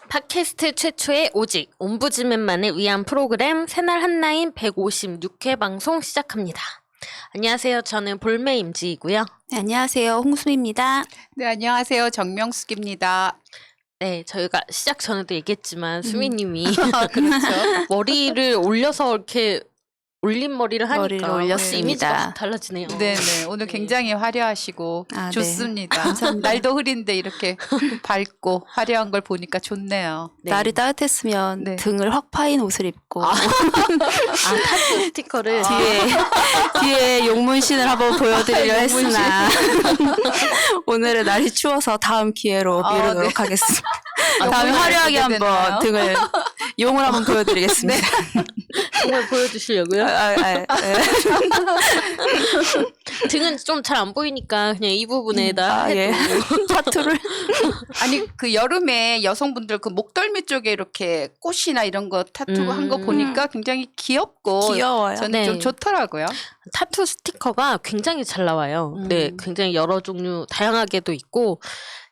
팟캐스트 최초의 오직 옴부즈맨만을 위한 프로그램 새날 한라인 156회 방송 시작합니다. 안녕하세요. 저는 볼메 임지이고요. 네, 안녕하세요. 홍수미입니다. 네, 안녕하세요. 정명숙입니다. 네, 저희가 시작 전에도 얘기했지만 수미님이 그렇죠. 머리를 올려서 이렇게 올린 머리를 하니까 머리를 올렸습니다. 이미지가 확 달라지네요. 네네. 오늘 굉장히 화려하시고 아, 네. 좋습니다. 감사합니다. 날도 흐린데 이렇게 밝고 화려한 걸 보니까 좋네요. 네. 날이 따뜻했으면 네. 등을 확 파인 옷을 입고 타투 스티커를 뒤에 용문신을 한번 보여드리려 했으나 오늘은 날이 추워서 다음 기회로 미루도록 하겠습니다. 다음에 용문을 화려하게 보게 됐나요? 한번 등을 용을 한번 보여드리겠습니다. 정말 보여주시려고요? 네. 등은 좀 잘 안 보이니까 그냥 이 부분에다 예. 타투를 아니 그 여름에 여성분들 그 목덜미 쪽에 이렇게 꽃이나 이런 거 타투 한 거 보니까 굉장히 귀엽고 귀여워요. 저는 네. 좀 좋더라고요. 타투 스티커가 굉장히 잘 나와요. 네, 굉장히 여러 종류 다양하게도 있고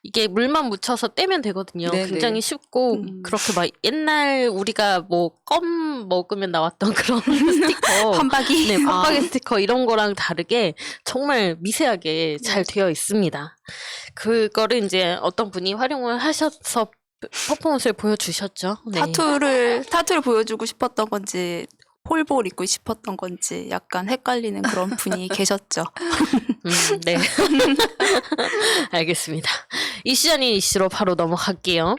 이게 물만 묻혀서 떼면 되거든요. 네네. 굉장히 쉽고 그렇게 막 옛날 우리가 뭐 껌 먹으면 나왔던 그런 스티커 판박이 네, 깜빡이 스티커 이런 거랑 다르게 정말 미세하게 잘 되어 있습니다. 그거를 이제 어떤 분이 활용을 하셔서 퍼포먼스를 보여주셨죠. 네. 타투를 보여주고 싶었던 건지 폴볼 입고 싶었던 건지 약간 헷갈리는 그런 분이 계셨죠. 네. 알겠습니다. 이슈 아닌 이슈로 바로 넘어갈게요.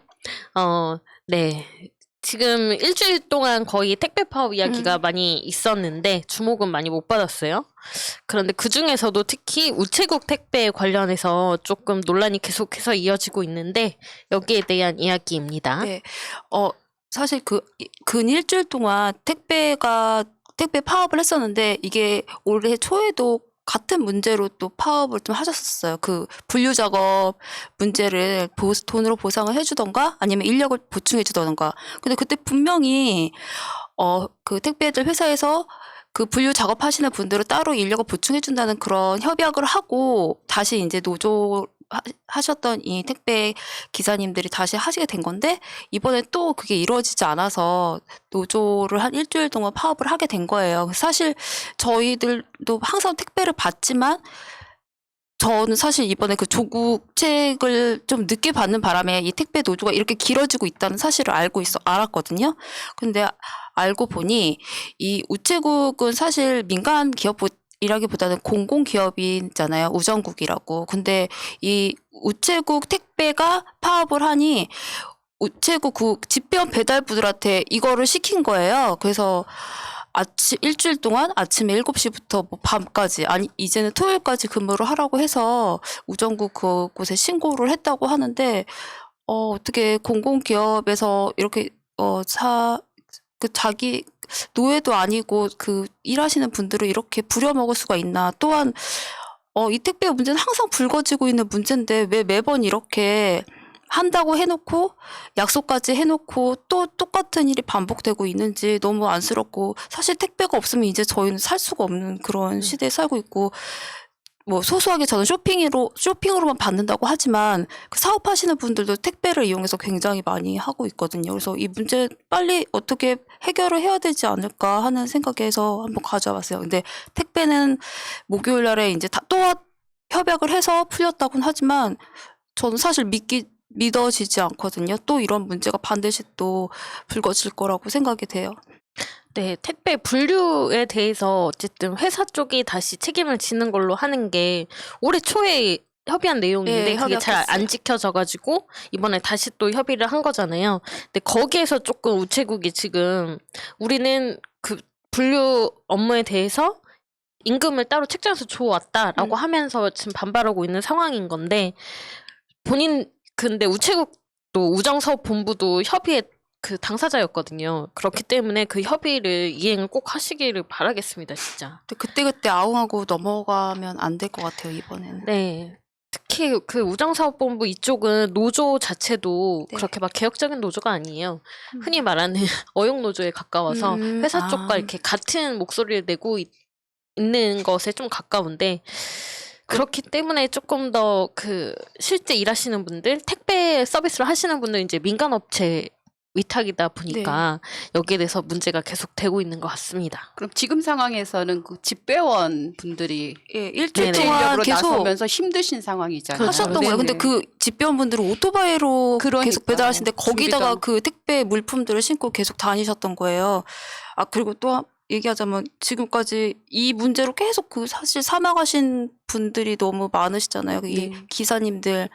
네. 지금 일주일 동안 거의 택배 파업 이야기가 많이 있었는데 주목은 많이 못 받았어요. 그런데 그 중에서도 특히 우체국 택배 관련해서 조금 논란이 계속해서 이어지고 있는데 여기에 대한 이야기입니다. 네. 사실 근 일주일 동안 택배 파업을 했었는데 이게 올해 초에도 같은 문제로 또 파업을 좀 하셨었어요. 그 분류 작업 문제를 돈으로 보상을 해주던가 아니면 인력을 보충해주던가. 근데 그때 분명히 그 택배들 회사에서 그 분류 작업하시는 분들을 따로 인력을 보충해준다는 그런 협약을 하고 다시 이제 노조 하셨던 이 택배 기사님들이 다시 하시게 된 건데 이번에 또 그게 이루어지지 않아서 노조를 한 일주일 동안 파업을 하게 된 거예요. 사실 저희들도 항상 택배를 받지만 저는 사실 이번에 그 조국책을 좀 늦게 받는 바람에 이 택배 노조가 이렇게 길어지고 있다는 사실을 알았거든요. 근데 알고 보니 이 우체국은 사실 민간 기업이라기보다는 공공기업이잖아요. 우정국이라고. 근데 이 우체국 택배가 파업을 하니 우체국 그 집배원 배달부들한테 이거를 시킨 거예요. 그래서 일주일 동안 아침에 7시부터 뭐 밤까지, 아니, 이제는 토요일까지 근무를 하라고 해서 우정국 그곳에 신고를 했다고 하는데, 어떻게 공공기업에서 이렇게, 자기 노예도 아니고 그 일하시는 분들을 이렇게 부려먹을 수가 있나. 또한, 이 택배 문제는 항상 불거지고 있는 문제인데 왜 매번 이렇게 한다고 해놓고 약속까지 해놓고 또 똑같은 일이 반복되고 있는지 너무 안쓰럽고 사실 택배가 없으면 이제 저희는 살 수가 없는 그런 시대에 살고 있고 뭐 소소하게 저는 쇼핑으로만 받는다고 하지만 그 사업하시는 분들도 택배를 이용해서 굉장히 많이 하고 있거든요. 그래서 이 문제 빨리 어떻게 해결을 해야 되지 않을까 하는 생각에서 한번 가져와 봤어요. 근데 택배는 목요일 날에 이제 또 협약을 해서 풀렸다고는 하지만 저는 사실 믿어지지 않거든요. 또 이런 문제가 반드시 또 불거질 거라고 생각이 돼요. 네, 택배 분류에 대해서 어쨌든 회사 쪽이 다시 책임을 지는 걸로 하는 게 올해 초에 협의한 내용인데 네, 그게 잘 안 협약했어요. 지켜져가지고 이번에 다시 또 협의를 한 거잖아요. 근데 거기에서 조금 우체국이 지금 우리는 그 분류 업무에 대해서 임금을 따로 책정해서 줘왔다라고 하면서 지금 반발하고 있는 상황인 건데 근데 우체국도 우정사업본부도 협의에 그 당사자였거든요. 그렇기 때문에 그 협의를 이행을 꼭 하시기를 바라겠습니다, 진짜. 그때 아웅하고 넘어가면 안 될 것 같아요, 이번에는. 네. 특히 그 우정사업본부 이쪽은 노조 자체도 네. 그렇게 막 개혁적인 노조가 아니에요. 흔히 말하는 어용노조에 가까워서 회사 쪽과 이렇게 같은 목소리를 내고 있는 것에 좀 가까운데 그렇기 때문에 조금 더 그 실제 일하시는 분들, 택배 서비스를 하시는 분들 이제 민간업체 위탁이다 보니까 여기에 대해서 문제가 계속 되고 있는 것 같습니다. 그럼 지금 상황에서는 그 집배원 분들이 예, 일주일 네네. 동안 일적으로 계속 나서면서 힘드신 상황이잖아요. 하셨던 거예요. 근데 그 집배원분들은 오토바이로 그러니까요. 계속 배달하시는데 거기다가 준비가. 그 택배 물품들을 신고 계속 다니셨던 거예요. 아, 그리고 또 얘기하자면 지금까지 이 문제로 계속 그 사실 사망하신 분들이 너무 많으시잖아요. 이 네. 기사님들.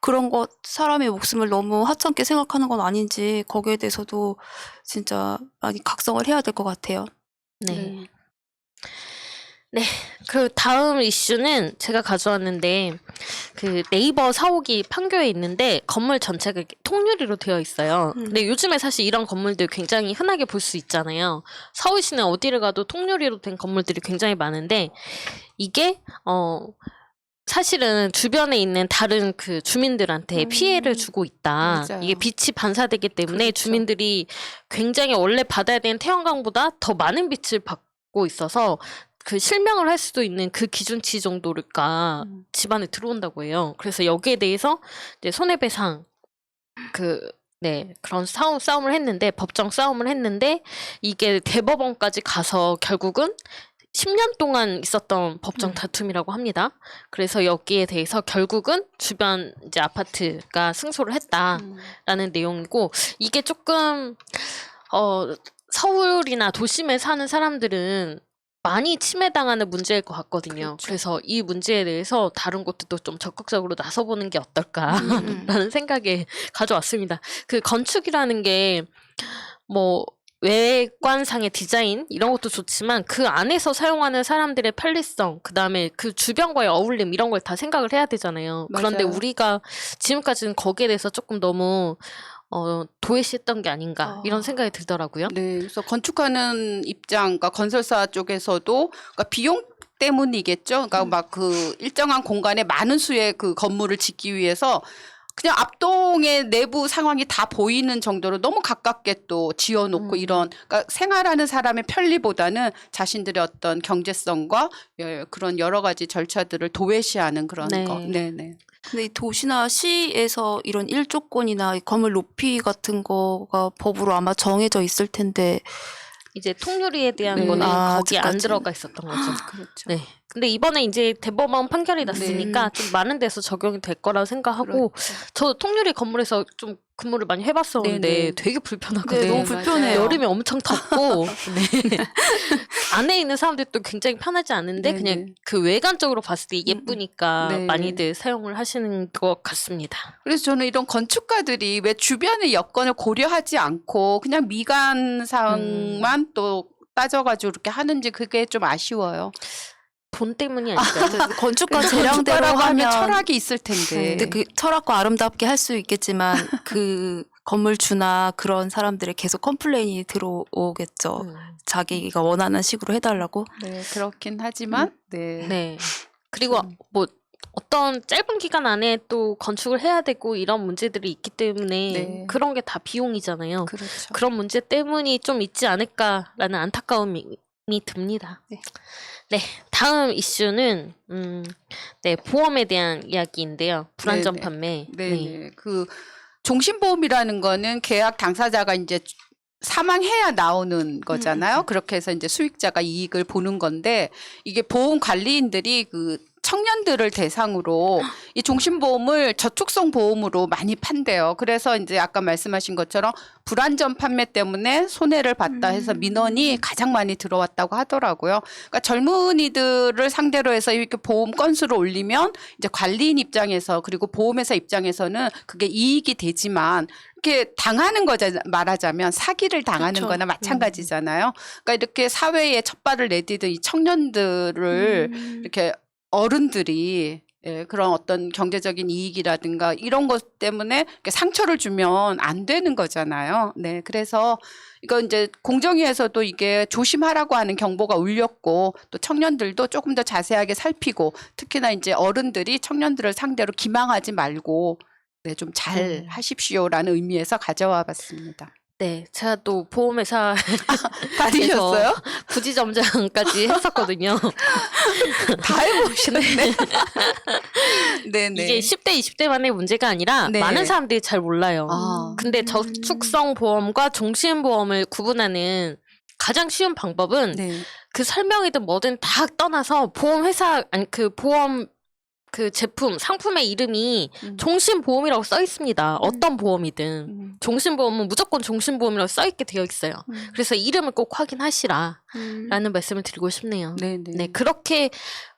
그런 것, 사람의 목숨을 너무 하찮게 생각하는 건 아닌지 거기에 대해서도 진짜 많이 각성을 해야 될 것 같아요. 네. 그 다음 이슈는 제가 가져왔는데 그 네이버 사옥이 판교에 있는데 건물 전체가 이렇게 통유리로 되어 있어요. 근데 요즘에 사실 이런 건물들 굉장히 흔하게 볼 수 있잖아요. 서울시는 어디를 가도 통유리로 된 건물들이 굉장히 많은데 이게 사실은 주변에 있는 다른 그 주민들한테 피해를 주고 있다. 맞아요. 이게 빛이 반사되기 때문에 그렇죠. 주민들이 굉장히 원래 받아야 되는 태양광보다 더 많은 빛을 받고 있어서 그 실명을 할 수도 있는 그 기준치 정도가 집안에 들어온다고 해요. 그래서 여기에 대해서 이제 손해배상 그런 싸움을 했는데 법정 싸움을 했는데 이게 대법원까지 가서 결국은 10년 동안 있었던 법정 다툼이라고 합니다. 그래서 여기에 대해서 결국은 주변 이제 아파트가 승소를 했다라는 내용이고 이게 조금 서울이나 도심에 사는 사람들은 많이 침해당하는 문제일 것 같거든요. 그렇죠. 그래서 이 문제에 대해서 다른 곳들도 좀 적극적으로 나서보는 게 어떨까라는 생각에 가져왔습니다. 그 건축이라는 게 뭐 외관상의 디자인 이런 것도 좋지만 그 안에서 사용하는 사람들의 편리성, 그 다음에 그 주변과의 어울림 이런 걸 다 생각을 해야 되잖아요. 그런데 맞아요. 우리가 지금까지는 거기에 대해서 조금 너무 도외시했던 게 아닌가 이런 생각이 들더라고요. 네, 그래서 건축하는 입장, 그러니까 건설사 쪽에서도 그러니까 비용 때문이겠죠. 그러니까 막 그 일정한 공간에 많은 수의 그 건물을 짓기 위해서 그냥 앞동의 내부 상황이 다 보이는 정도로 너무 가깝게 또 지어놓고 이런 그러니까 생활하는 사람의 편리보다는 자신들의 어떤 경제성과 그런 여러 가지 절차들을 도외시하는 그런 네. 거. 네네. 근데 이 도시나 시에서 이런 일조권이나 이 건물 높이 같은 거가 법으로 아마 정해져 있을 텐데 이제 통유리에 대한 네. 거는 아, 거기에 안 아직까지는. 들어가 있었던 거죠. 그렇죠. 네. 근데 이번에 이제 대법원 판결이 났으니까 좀 많은 데서 적용이 될 거라고 생각하고 그렇죠. 저 통유리 건물에서 좀 근무를 많이 해봤었는데 네네. 되게 불편하거든요. 네, 너무 맞아요. 불편해요. 여름에 엄청 덥고 네. 안에 있는 사람들도 굉장히 편하지 않은데 네네. 그냥 그 외관적으로 봤을 때 예쁘니까 네. 많이들 사용을 하시는 것 같습니다. 그래서 저는 이런 건축가들이 왜 주변의 여건을 고려하지 않고 그냥 미관상만 또 따져가지고 이렇게 하는지 그게 좀 아쉬워요. 돈 때문이 아닐까요? 건축가 재량대로 건축가라고 하면 하면 철학이 있을 텐데. 근데 그 철학과 아름답게 할 수 있겠지만 그 건물주나 그런 사람들의 계속 컴플레인이 들어오겠죠. 자기가 원하는 식으로 해달라고. 네, 그렇긴 하지만 네. 네. 그리고 뭐 어떤 짧은 기간 안에 또 건축을 해야 되고 이런 문제들이 있기 때문에 네. 그런 게 다 비용이잖아요. 그렇죠. 그런 문제 때문이 좀 있지 않을까라는 안타까움이 듭니다. 네. 네, 다음 이슈는 네, 보험에 대한 이야기인데요. 불안전 네네. 판매. 네. 그 종신보험이라는 거는 계약 당사자가 이제 사망해야 나오는 거잖아요. 그렇게 해서 이제 수익자가 이익을 보는 건데 이게 보험 관리인들이 그 청년들을 대상으로 이 종신보험을 저축성 보험으로 많이 판대요. 그래서 이제 아까 말씀하신 것처럼 불안전 판매 때문에 손해를 봤다 해서 민원이 가장 많이 들어왔다고 하더라고요. 그러니까 젊은이들을 상대로 해서 이렇게 보험 건수를 올리면 이제 관리인 입장에서 그리고 보험회사 입장에서는 그게 이익이 되지만 이렇게 당하는 거자 말하자면 사기를 당하는 그쵸. 거나 마찬가지잖아요. 그러니까 이렇게 사회에 첫 발을 내디딘 이 청년들을 이렇게 어른들이 그런 어떤 경제적인 이익이라든가 이런 것 때문에 이렇게 상처를 주면 안 되는 거잖아요. 네, 그래서 이거 이제 공정위에서도 이게 조심하라고 하는 경보가 울렸고 또 청년들도 조금 더 자세하게 살피고 특히나 이제 어른들이 청년들을 상대로 기망하지 말고 네, 좀 잘 하십시오라는 의미에서 가져와 봤습니다. 네, 제가 또 보험회사 다니셨어요? 부지점장까지 했었거든요. 다 해보셨네. 네네. 이게 10대, 20대만의 문제가 아니라 네. 많은 사람들이 잘 몰라요. 아. 근데 저축성 보험과 종신보험을 구분하는 가장 쉬운 방법은 네. 그 설명이든 뭐든 다 떠나서 보험회사, 아니 그 보험 그 제품, 상품의 이름이 종신보험이라고 써 있습니다. 어떤 보험이든. 종신보험은 무조건 종신보험이라고 써 있게 되어 있어요. 그래서 이름을 꼭 확인하시라. 라는 말씀을 드리고 싶네요. 네네. 네, 그렇게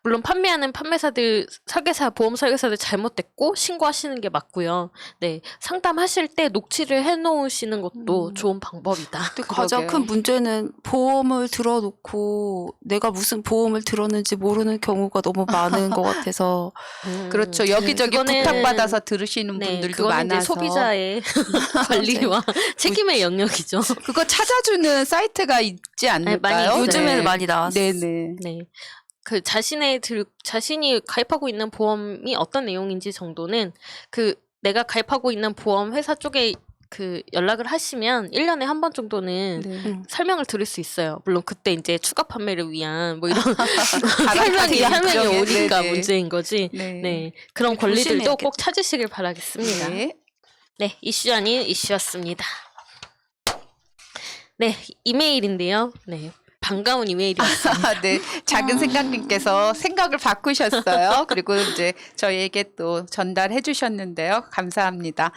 물론 판매하는 판매사들, 설계사, 보험 설계사들 잘못됐고 신고하시는 게 맞고요. 네, 상담하실 때 녹취를 해놓으시는 것도 좋은 방법이다. 근데 가장 그러게요. 큰 문제는 보험을 들어놓고 내가 무슨 보험을 들었는지 모르는 경우가 너무 많은 것 같아서 그렇죠. 여기저기 그거는- 부탁받아서 들으시는 네, 분들도 그거는 이제 많아서 소비자의 관리와 책임의 영역이죠. 그거 찾아주는 사이트가 있지 않을까요? 많이 있어요. 요즘에는 네. 많이 나왔어요. 네네. 네. 그 자신이 가입하고 있는 보험이 어떤 내용인지 정도는 그 내가 가입하고 있는 보험 회사 쪽에 그 연락을 하시면 1년에 한 번 정도는 네. 설명을 들을 수 있어요. 물론 그때 이제 추가 판매를 위한 뭐 이런 가라앉힌 설명이 일정에, 오니까 네네. 문제인 거지. 네. 네. 그런 네, 권리들도 조심해야겠다. 꼭 찾으시길 바라겠습니다. 네. 네, 이슈 아닌 이슈였습니다. 네, 이메일인데요. 네, 반가운 이메일이었습니다. 네, 작은 생각님께서 생각을 바꾸셨어요. 그리고 이제 저희에게 또 전달해 주셨는데요. 감사합니다.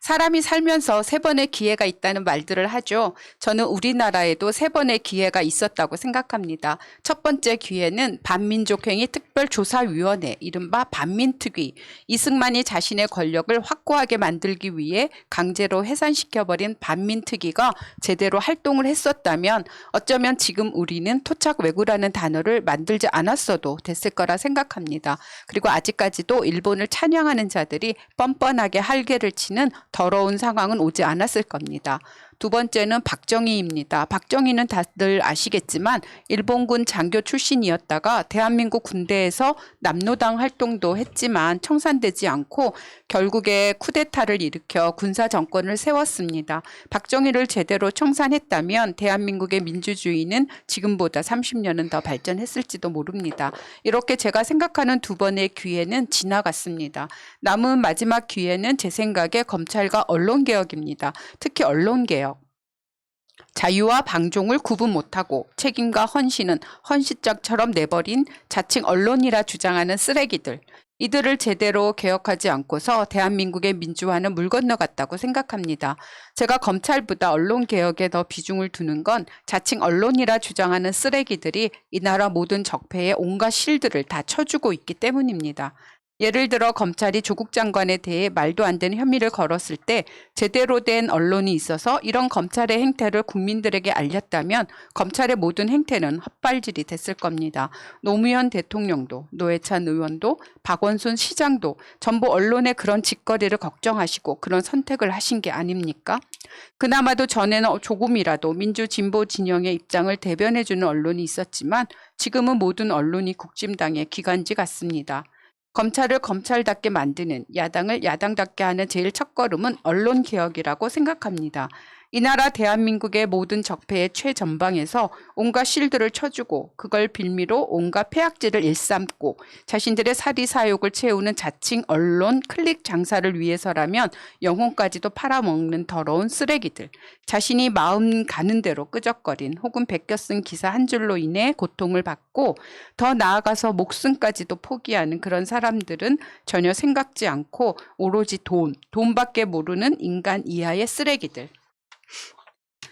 사람이 살면서 3번의 기회가 있다는 말들을 하죠. 저는 우리나라에도 3번의 기회가 있었다고 생각합니다. 첫 번째 기회는 반민족행위 특별조사위원회, 이른바 반민특위. 이승만이 자신의 권력을 확고하게 만들기 위해 강제로 해산시켜버린 반민특위가 제대로 활동을 했었다면 어쩌면 지금 우리는 토착외구라는 단어를 만들지 않았어도 됐을 거라 생각합니다. 그리고 아직까지도 일본을 찬양하는 자들이 뻔뻔하게 할개를 치는 더러운 상황은 오지 않았을 겁니다. 두 번째는 박정희입니다. 박정희는 다들 아시겠지만 일본군 장교 출신이었다가 대한민국 군대에서 남노당 활동도 했지만 청산되지 않고 결국에 쿠데타를 일으켜 군사 정권을 세웠습니다. 박정희를 제대로 청산했다면 대한민국의 민주주의는 지금보다 30년은 더 발전했을지도 모릅니다. 이렇게 제가 생각하는 2번의 기회는 지나갔습니다. 남은 마지막 기회는 제 생각에 검찰과 언론개혁입니다. 특히 언론개혁. 자유와 방종을 구분 못하고 책임과 헌신은 헌시짝처럼 내버린 자칭 언론이라 주장하는 쓰레기들. 이들을 제대로 개혁하지 않고서 대한민국의 민주화는 물 건너갔다고 생각합니다. 제가 검찰보다 언론개혁에 더 비중을 두는 건 자칭 언론이라 주장하는 쓰레기들이 이 나라 모든 적폐에 온갖 실드를 다 쳐주고 있기 때문입니다. 예를 들어 검찰이 조국 장관에 대해 말도 안 되는 혐의를 걸었을 때 제대로 된 언론이 있어서 이런 검찰의 행태를 국민들에게 알렸다면 검찰의 모든 행태는 헛발질이 됐을 겁니다. 노무현 대통령도, 노회찬 의원도, 박원순 시장도 전부 언론의 그런 짓거리를 걱정하시고 그런 선택을 하신 게 아닙니까? 그나마도 전에는 조금이라도 민주 진보 진영의 입장을 대변해주는 언론이 있었지만 지금은 모든 언론이 국진당의 기관지 같습니다. 검찰을 검찰답게 만드는, 야당을 야당답게 하는 제일 첫걸음은 언론개혁이라고 생각합니다. 이 나라 대한민국의 모든 적폐의 최전방에서 온갖 실드를 쳐주고 그걸 빌미로 온갖 폐악질을 일삼고 자신들의 사리사욕을 채우는 자칭 언론 클릭 장사를 위해서라면 영혼까지도 팔아먹는 더러운 쓰레기들. 자신이 마음 가는 대로 끄적거린 혹은 베껴 쓴 기사 한 줄로 인해 고통을 받고 더 나아가서 목숨까지도 포기하는 그런 사람들은 전혀 생각지 않고 오로지 돈밖에 모르는 인간 이하의 쓰레기들.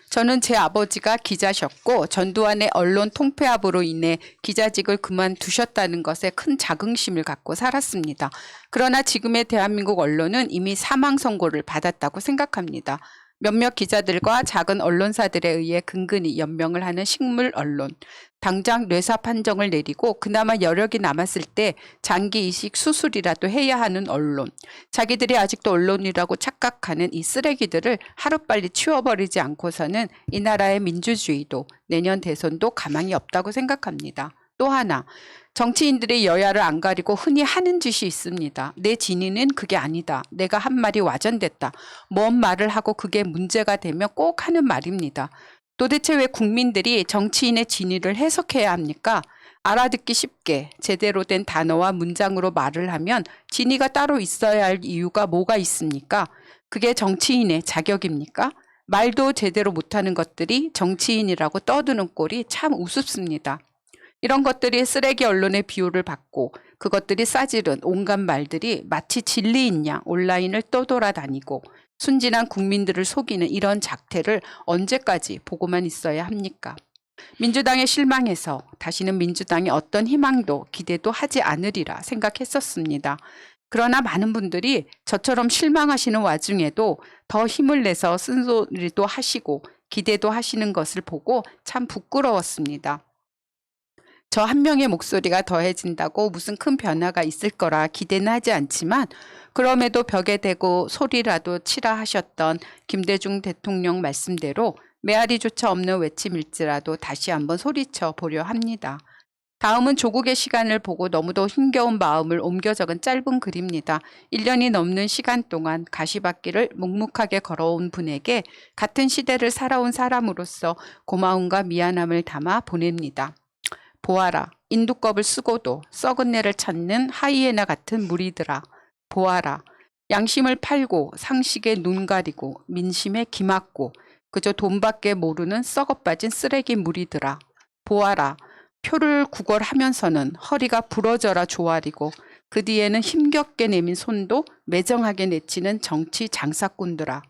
저는 제 아버지가 기자셨고 전두환의 언론 통폐합으로 인해 기자직을 그만두셨다는 것에 큰 자긍심을 갖고 살았습니다. 그러나 지금의 대한민국 언론은 이미 사망 선고를 받았다고 생각합니다. 몇몇 기자들과 작은 언론사들에 의해 근근히 연명을 하는 식물 언론. 당장 뇌사 판정을 내리고 그나마 여력이 남았을 때 장기 이식 수술이라도 해야 하는 언론. 자기들이 아직도 언론이라고 착각하는 이 쓰레기들을 하루빨리 치워버리지 않고서는 이 나라의 민주주의도 내년 대선도 가망이 없다고 생각합니다. 또 하나, 정치인들이 여야를 안 가리고 흔히 하는 짓이 있습니다. 내 진위는 그게 아니다. 내가 한 말이 와전됐다. 뭔 말을 하고 그게 문제가 되면 꼭 하는 말입니다. 도대체 왜 국민들이 정치인의 진위를 해석해야 합니까? 알아듣기 쉽게 제대로 된 단어와 문장으로 말을 하면 진위가 따로 있어야 할 이유가 뭐가 있습니까? 그게 정치인의 자격입니까? 말도 제대로 못하는 것들이 정치인이라고 떠드는 꼴이 참 우습습니다. 이런 것들이 쓰레기 언론의 비호를 받고 그것들이 싸지른 온갖 말들이 마치 진리인 양 온라인을 떠돌아다니고 순진한 국민들을 속이는 이런 작태를 언제까지 보고만 있어야 합니까? 민주당에 실망해서 다시는 민주당에 어떤 희망도 기대도 하지 않으리라 생각했었습니다. 그러나 많은 분들이 저처럼 실망하시는 와중에도 더 힘을 내서 쓴소리도 하시고 기대도 하시는 것을 보고 참 부끄러웠습니다. 저 한 명의 목소리가 더해진다고 무슨 큰 변화가 있을 거라 기대는 하지 않지만 그럼에도 벽에 대고 소리라도 치라 하셨던 김대중 대통령 말씀대로 메아리조차 없는 외침일지라도 다시 한번 소리쳐 보려 합니다. 다음은 조국의 시간을 보고 너무도 힘겨운 마음을 옮겨 적은 짧은 글입니다. 1년이 넘는 시간 동안 가시밭길을 묵묵하게 걸어온 분에게 같은 시대를 살아온 사람으로서 고마움과 미안함을 담아 보냅니다. 보아라, 인두껍을 쓰고도 썩은 내를 찾는 하이에나 같은 무리들아. 보아라, 양심을 팔고 상식에 눈 가리고 민심에 기맞고 그저 돈밖에 모르는 썩어빠진 쓰레기 무리들아. 보아라, 표를 구걸하면서는 허리가 부러져라 조아리고 그 뒤에는 힘겹게 내민 손도 매정하게 내치는 정치 장사꾼들아.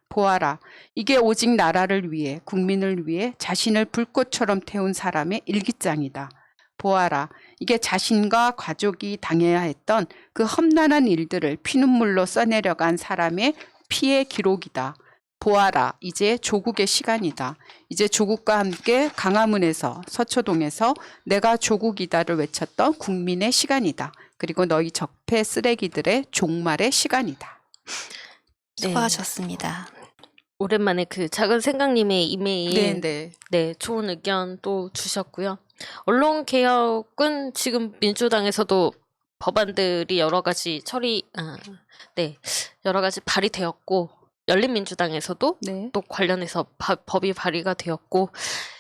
보아라, 이게 오직 나라를 위해 국민을 위해 자신을 불꽃처럼 태운 사람의 일기장이다. 보아라, 이게 자신과 가족이 당해야 했던 그 험난한 일들을 피눈물로 써내려간 사람의 피의 기록이다. 보아라, 이제 조국의 시간이다. 이제 조국과 함께 강화문에서 서초동에서 내가 조국이다를 외쳤던 국민의 시간이다. 그리고 너희 적폐 쓰레기들의 종말의 시간이다. 네. 수고하셨습니다. 오랜만에 그 작은 생각님의 이메일 네. 좋은 의견 또 주셨고요. 언론 개혁은 지금 민주당에서도 법안들이 여러 가지 여러 가지 발의되었고 열린민주당에서도 네. 또 관련해서 법이 발의가 되었고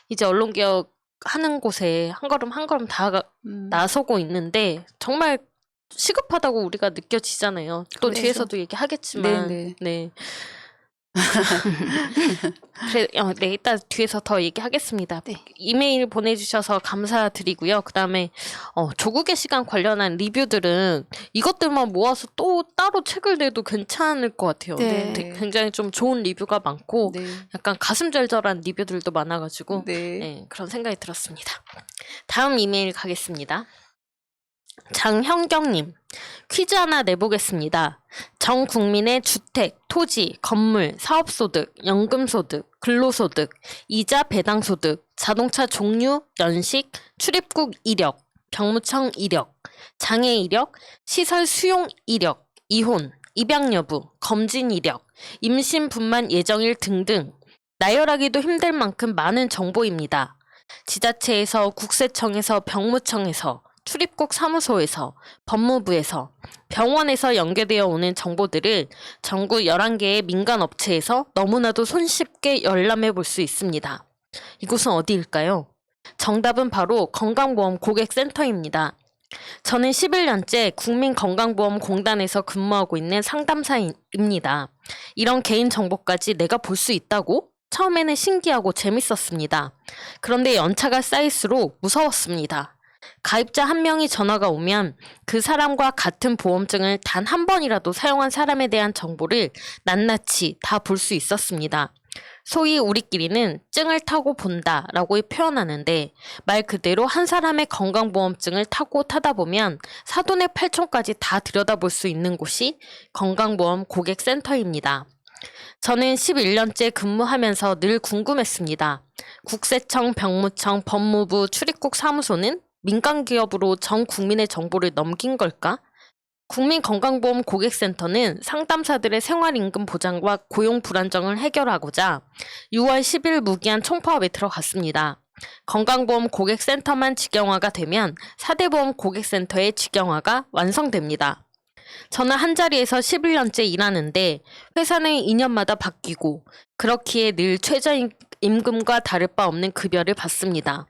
이제 언론 개혁 하는 곳에 한 걸음 한 걸음 다 나서고 있는데 정말 시급하다고 우리가 느껴지잖아요. 또 그래서. 뒤에서도 얘기하겠지만 네. 네, 이따 뒤에서 더 얘기하겠습니다. 네. 이메일 보내주셔서 감사드리고요. 그 다음에 조국의 시간 관련한 리뷰들은 이것들만 모아서 또 따로 책을 내도 괜찮을 것 같아요. 네. 굉장히 좀 좋은 리뷰가 많고 네. 약간 가슴 절절한 리뷰들도 많아가지고 네. 그런 생각이 들었습니다. 다음 이메일 가겠습니다. 장형경님, 퀴즈 하나 내보겠습니다. 전 국민의 주택, 토지, 건물, 사업소득, 연금소득, 근로소득, 이자 배당소득, 자동차 종류, 연식, 출입국 이력, 병무청 이력, 장애 이력, 시설 수용 이력, 이혼, 입양 여부, 검진 이력, 임신 분만 예정일 등등 나열하기도 힘들 만큼 많은 정보입니다. 지자체에서, 국세청에서, 병무청에서, 출입국 사무소에서, 법무부에서, 병원에서 연계되어 오는 정보들을 전국 11개의 민간 업체에서 너무나도 손쉽게 열람해 볼 수 있습니다. 이곳은 어디일까요? 정답은 바로 건강보험 고객센터입니다. 저는 11년째 국민건강보험공단에서 근무하고 있는 상담사입니다. 이런 개인정보까지 내가 볼 수 있다고? 처음에는 신기하고 재밌었습니다. 그런데 연차가 쌓일수록 무서웠습니다. 가입자 한 명이 전화가 오면 그 사람과 같은 보험증을 단 한 번이라도 사용한 사람에 대한 정보를 낱낱이 다 볼 수 있었습니다. 소위 우리끼리는 증을 타고 본다 라고 표현하는데 말 그대로 한 사람의 건강보험증을 타고 타다 보면 사돈의 팔촌까지 다 들여다볼 수 있는 곳이 건강보험 고객센터입니다. 저는 11년째 근무하면서 늘 궁금했습니다. 국세청, 병무청, 법무부, 출입국 사무소는 민간기업으로 전 국민의 정보를 넘긴 걸까? 국민건강보험 고객센터는 상담사들의 생활임금 보장과 고용 불안정을 해결하고자 6월 10일 무기한 총파업에 들어갔습니다. 건강보험 고객센터만 직영화가 되면 4대 보험 고객센터의 직영화가 완성됩니다. 저는 한자리에서 11년째 일하는데 회사는 2년마다 바뀌고 그렇기에 늘 최저임금과 다를 바 없는 급여를 받습니다.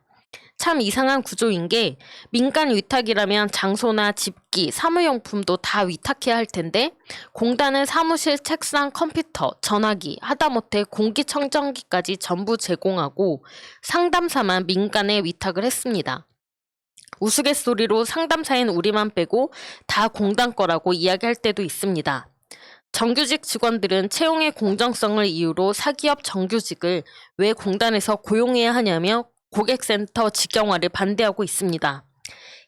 참 이상한 구조인 게 민간 위탁이라면 장소나 집기, 사무용품도 다 위탁해야 할 텐데 공단은 사무실, 책상, 컴퓨터, 전화기, 하다못해 공기청정기까지 전부 제공하고 상담사만 민간에 위탁을 했습니다. 우스갯소리로 상담사인 우리만 빼고 다 공단 거라고 이야기할 때도 있습니다. 정규직 직원들은 채용의 공정성을 이유로 사기업 정규직을 왜 공단에서 고용해야 하냐며 고객센터 직영화를 반대하고 있습니다.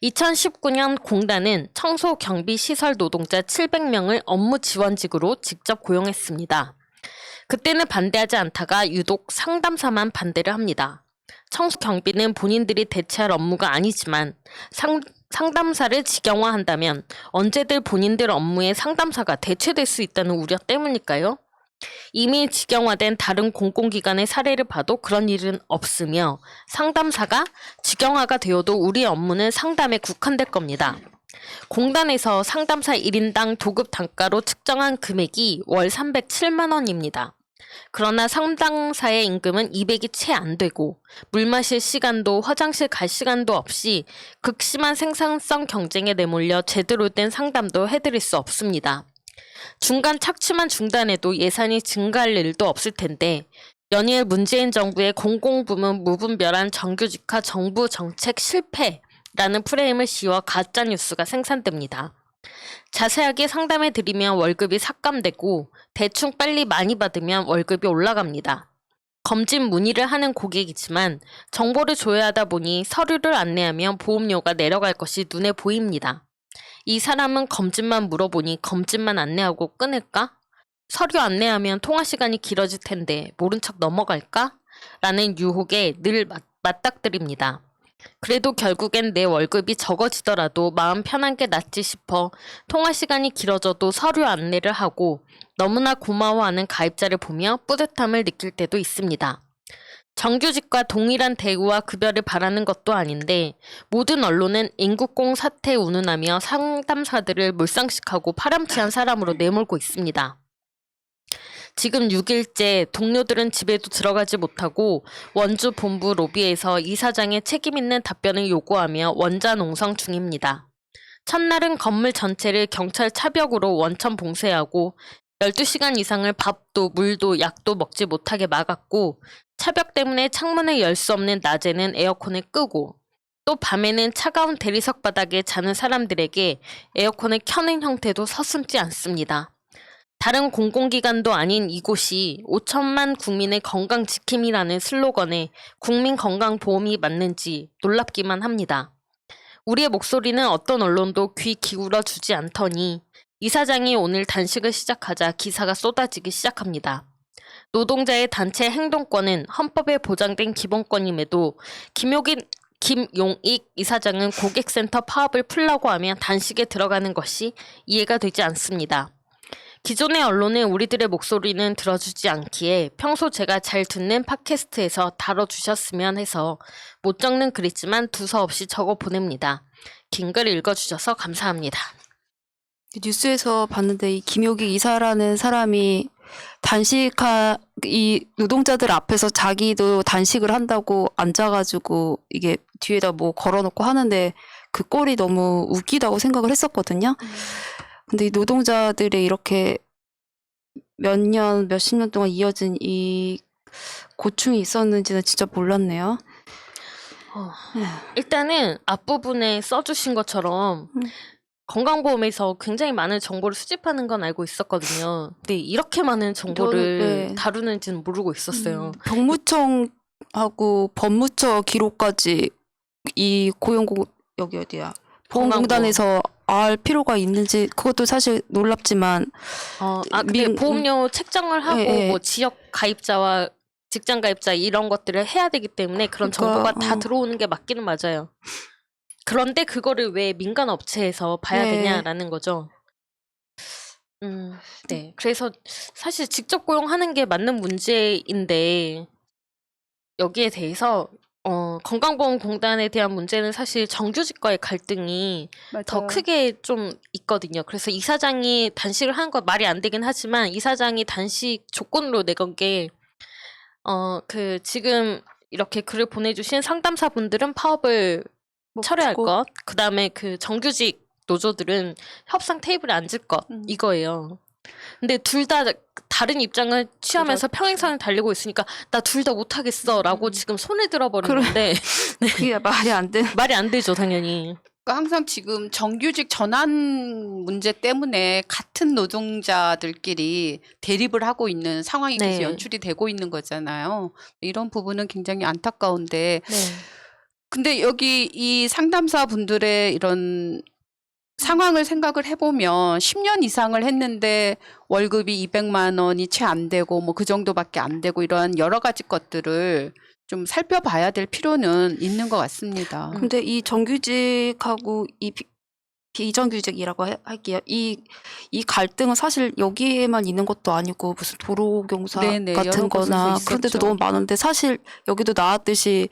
2019년 공단은 청소 경비 시설 노동자 700명을 업무 지원직으로 직접 고용했습니다. 그때는 반대하지 않다가 유독 상담사만 반대를 합니다. 청소 경비는 본인들이 대체할 업무가 아니지만 상담사를 직영화한다면 언제든 본인들 업무에 상담사가 대체될 수 있다는 우려 때문일까요? 이미 직영화된 다른 공공기관의 사례를 봐도 그런 일은 없으며 상담사가 직영화가 되어도 우리 업무는 상담에 국한될 겁니다. 공단에서 상담사 1인당 도급 단가로 측정한 금액이 월 307만 원입니다. 그러나 상담사의 임금은 200이 채 안 되고 물 마실 시간도 화장실 갈 시간도 없이 극심한 생산성 경쟁에 내몰려 제대로 된 상담도 해드릴 수 없습니다. 중간 착취만 중단해도 예산이 증가할 일도 없을 텐데 연일 문재인 정부의 공공부문 무분별한 정규직화 정부 정책 실패라는 프레임을 씌워 가짜뉴스가 생산됩니다. 자세하게 상담해드리면 월급이 삭감되고 대충 빨리 많이 받으면 월급이 올라갑니다. 검진 문의를 하는 고객이지만 정보를 줘야 하다 보니 서류를 안내하면 보험료가 내려갈 것이 눈에 보입니다. 이 사람은 검진만 물어보니 검진만 안내하고 끊을까? 서류 안내하면 통화 시간이 길어질 텐데 모른 척 넘어갈까? 라는 유혹에 늘 맞닥뜨립니다. 그래도 결국엔 내 월급이 적어지더라도 마음 편한 게 낫지 싶어 통화 시간이 길어져도 서류 안내를 하고 너무나 고마워하는 가입자를 보며 뿌듯함을 느낄 때도 있습니다. 정규직과 동일한 대우와 급여를 바라는 것도 아닌데 모든 언론은 인국공 사태 운운하며 상담사들을 몰상식하고 파렴치한 사람으로 내몰고 있습니다. 지금 6일째 동료들은 집에도 들어가지 못하고 원주 본부 로비에서 이사장의 책임 있는 답변을 요구하며 원자농성 중입니다. 첫날은 건물 전체를 경찰 차벽으로 원천 봉쇄하고 12시간 이상을 밥도 물도 약도 먹지 못하게 막았고 차벽 때문에 창문을 열 수 없는 낮에는 에어컨을 끄고 또 밤에는 차가운 대리석 바닥에 자는 사람들에게 에어컨을 켜는 형태도 서슴지 않습니다. 다른 공공기관도 아닌 이곳이 5천만 국민의 건강 지킴이라는 슬로건에 국민건강보험이 맞는지 놀랍기만 합니다. 우리의 목소리는 어떤 언론도 귀 기울여 주지 않더니 이사장이 오늘 단식을 시작하자 기사가 쏟아지기 시작합니다. 노동자의 단체 행동권은 헌법에 보장된 기본권임에도 김용익 이사장은 고객센터 파업을 풀라고 하면 단식에 들어가는 것이 이해가 되지 않습니다. 기존의 언론은 우리들의 목소리는 들어주지 않기에 평소 제가 잘 듣는 팟캐스트에서 다뤄주셨으면 해서 못 적는 글이지만 두서없이 적어 보냅니다. 긴 글 읽어주셔서 감사합니다. 뉴스에서 봤는데 이 김효기 이사라는 사람이 이 노동자들 앞에서 자기도 단식을 한다고 앉아가지고 이게 뒤에다 뭐 걸어놓고 하는데 그 꼴이 너무 웃기다고 생각을 했었거든요. 근데 이 노동자들의 이렇게 몇십 년 동안 이어진 이 고충이 있었는지는 진짜 몰랐네요. 일단은 앞부분에 써주신 것처럼 건강보험에서 굉장히 많은 정보를 수집하는 건 알고 있었거든요. 근데 이렇게 많은 정보를 네. 다루는지는 모르고 있었어요. 병무청하고 법무처 기록까지 이 여기 어디야? 보험공단에서 알 필요가 있는지 그것도 사실 놀랍지만 근데 보험료 책정을 하고 뭐 지역 가입자와 직장 가입자 이런 것들을 해야 되기 때문에 그런 정보가 다 들어오는 게 맞기는 맞아요. 그런데 그거를 왜 민간 업체에서 봐야 되냐라는 거죠. 네. 그래서 사실 직접 고용하는 게 맞는 문제인데 여기에 대해서 건강보험공단에 대한 문제는 사실 정규직과의 갈등이 더 맞아요. 크게 좀 있거든요. 그래서 이사장이 단식을 한 건 말이 안 되긴 하지만 이사장이 단식 조건으로 내건 게 지금 이렇게 글을 보내주신 상담사분들은 파업을 철회할 멈추고. 것, 그 다음에 그 정규직 노조들은 협상 테이블에 앉을 것, 이거예요. 근데 둘 다 다른 입장을 취하면서 평행선을 달리고 있으니까 나 둘 다 못하겠어 라고 지금 손을 들어버리는데 그게 말이 안 돼. 말이 안 되죠, 당연히. 그러니까 항상 지금 정규직 전환 문제 때문에 같은 노동자들끼리 대립을 하고 있는 상황이 계속 네. 연출이 되고 있는 거잖아요. 이런 부분은 굉장히 안타까운데 네. 근데 여기 이 상담사 분들의 이런 상황을 생각을 해보면 10년 이상을 했는데 월급이 200만 원이 채 안 되고 뭐 그 정도밖에 안 되고 이러한 여러 가지 것들을 좀 살펴봐야 될 필요는 있는 것 같습니다. 근데 이 정규직하고 이 비정규직이라고 할게요. 이 갈등은 사실 여기에만 있는 것도 아니고 무슨 도로공사 네네, 여러 같은 거나 곳에서 그런 데도 있었죠. 너무 많은데 사실 여기도 나왔듯이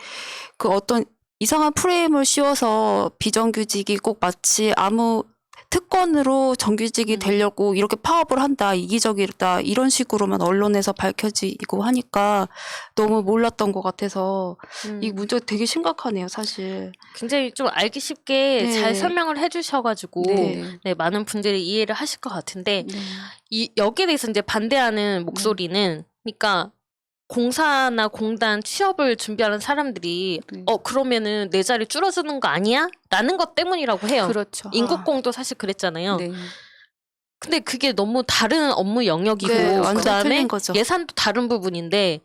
그 어떤 이상한 프레임을 씌워서 비정규직이 꼭 마치 아무 특권으로 정규직이 되려고 이렇게 파업을 한다, 이기적이다 이런 식으로만 언론에서 밝혀지고 하니까 너무 몰랐던 것 같아서 이 문제가 되게 심각하네요, 사실. 굉장히 좀 알기 쉽게 네. 잘 설명을 해주셔가지고 네. 네, 많은 분들이 이해를 하실 것 같은데 네. 여기에 대해서 이제 반대하는 목소리는 그러니까 공사나 공단 취업을 준비하는 사람들이 네. 그러면은 내 자리 줄어드는 거 아니야? 라는 것 때문이라고 해요. 그렇죠. 인국공도 사실 그랬잖아요. 네. 근데 그게 너무 다른 업무 영역이고 네, 완전 그다음에 틀린 거죠. 예산도 다른 부분인데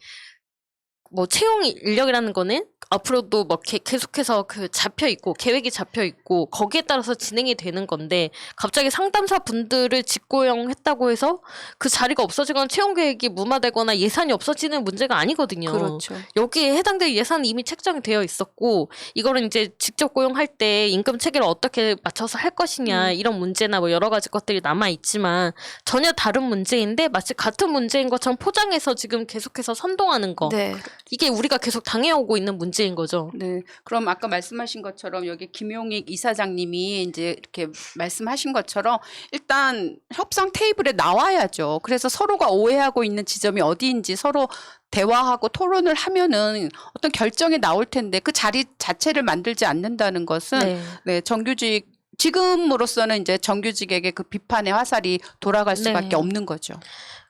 뭐 채용 인력이라는 거는 앞으로도 뭐 계속해서 그 잡혀 있고 계획이 잡혀 있고 거기에 따라서 진행이 되는 건데 갑자기 상담사 분들을 직고용했다고 해서 그 자리가 없어지거나 채용 계획이 무마되거나 예산이 없어지는 문제가 아니거든요. 그렇죠. 여기에 해당될 예산은 이미 책정이 되어 있었고 이거를 이제 직접 고용할 때 임금 체계를 어떻게 맞춰서 할 것이냐 이런 문제나 뭐 여러 가지 것들이 남아 있지만 전혀 다른 문제인데 마치 같은 문제인 것처럼 포장해서 지금 계속해서 선동하는 거. 네. 이게 우리가 계속 당해오고 있는 문제인 거죠. 네. 그럼 아까 말씀하신 것처럼 여기 김용익 이사장님이 이제 이렇게 말씀하신 것처럼 일단 협상 테이블에 나와야죠. 그래서 서로가 오해하고 있는 지점이 어디인지 서로 대화하고 토론을 하면은 어떤 결정이 나올 텐데 그 자리 자체를 만들지 않는다는 것은 네, 정규직 지금으로서는 이제 정규직에게 그 비판의 화살이 돌아갈 수밖에 네. 없는 거죠.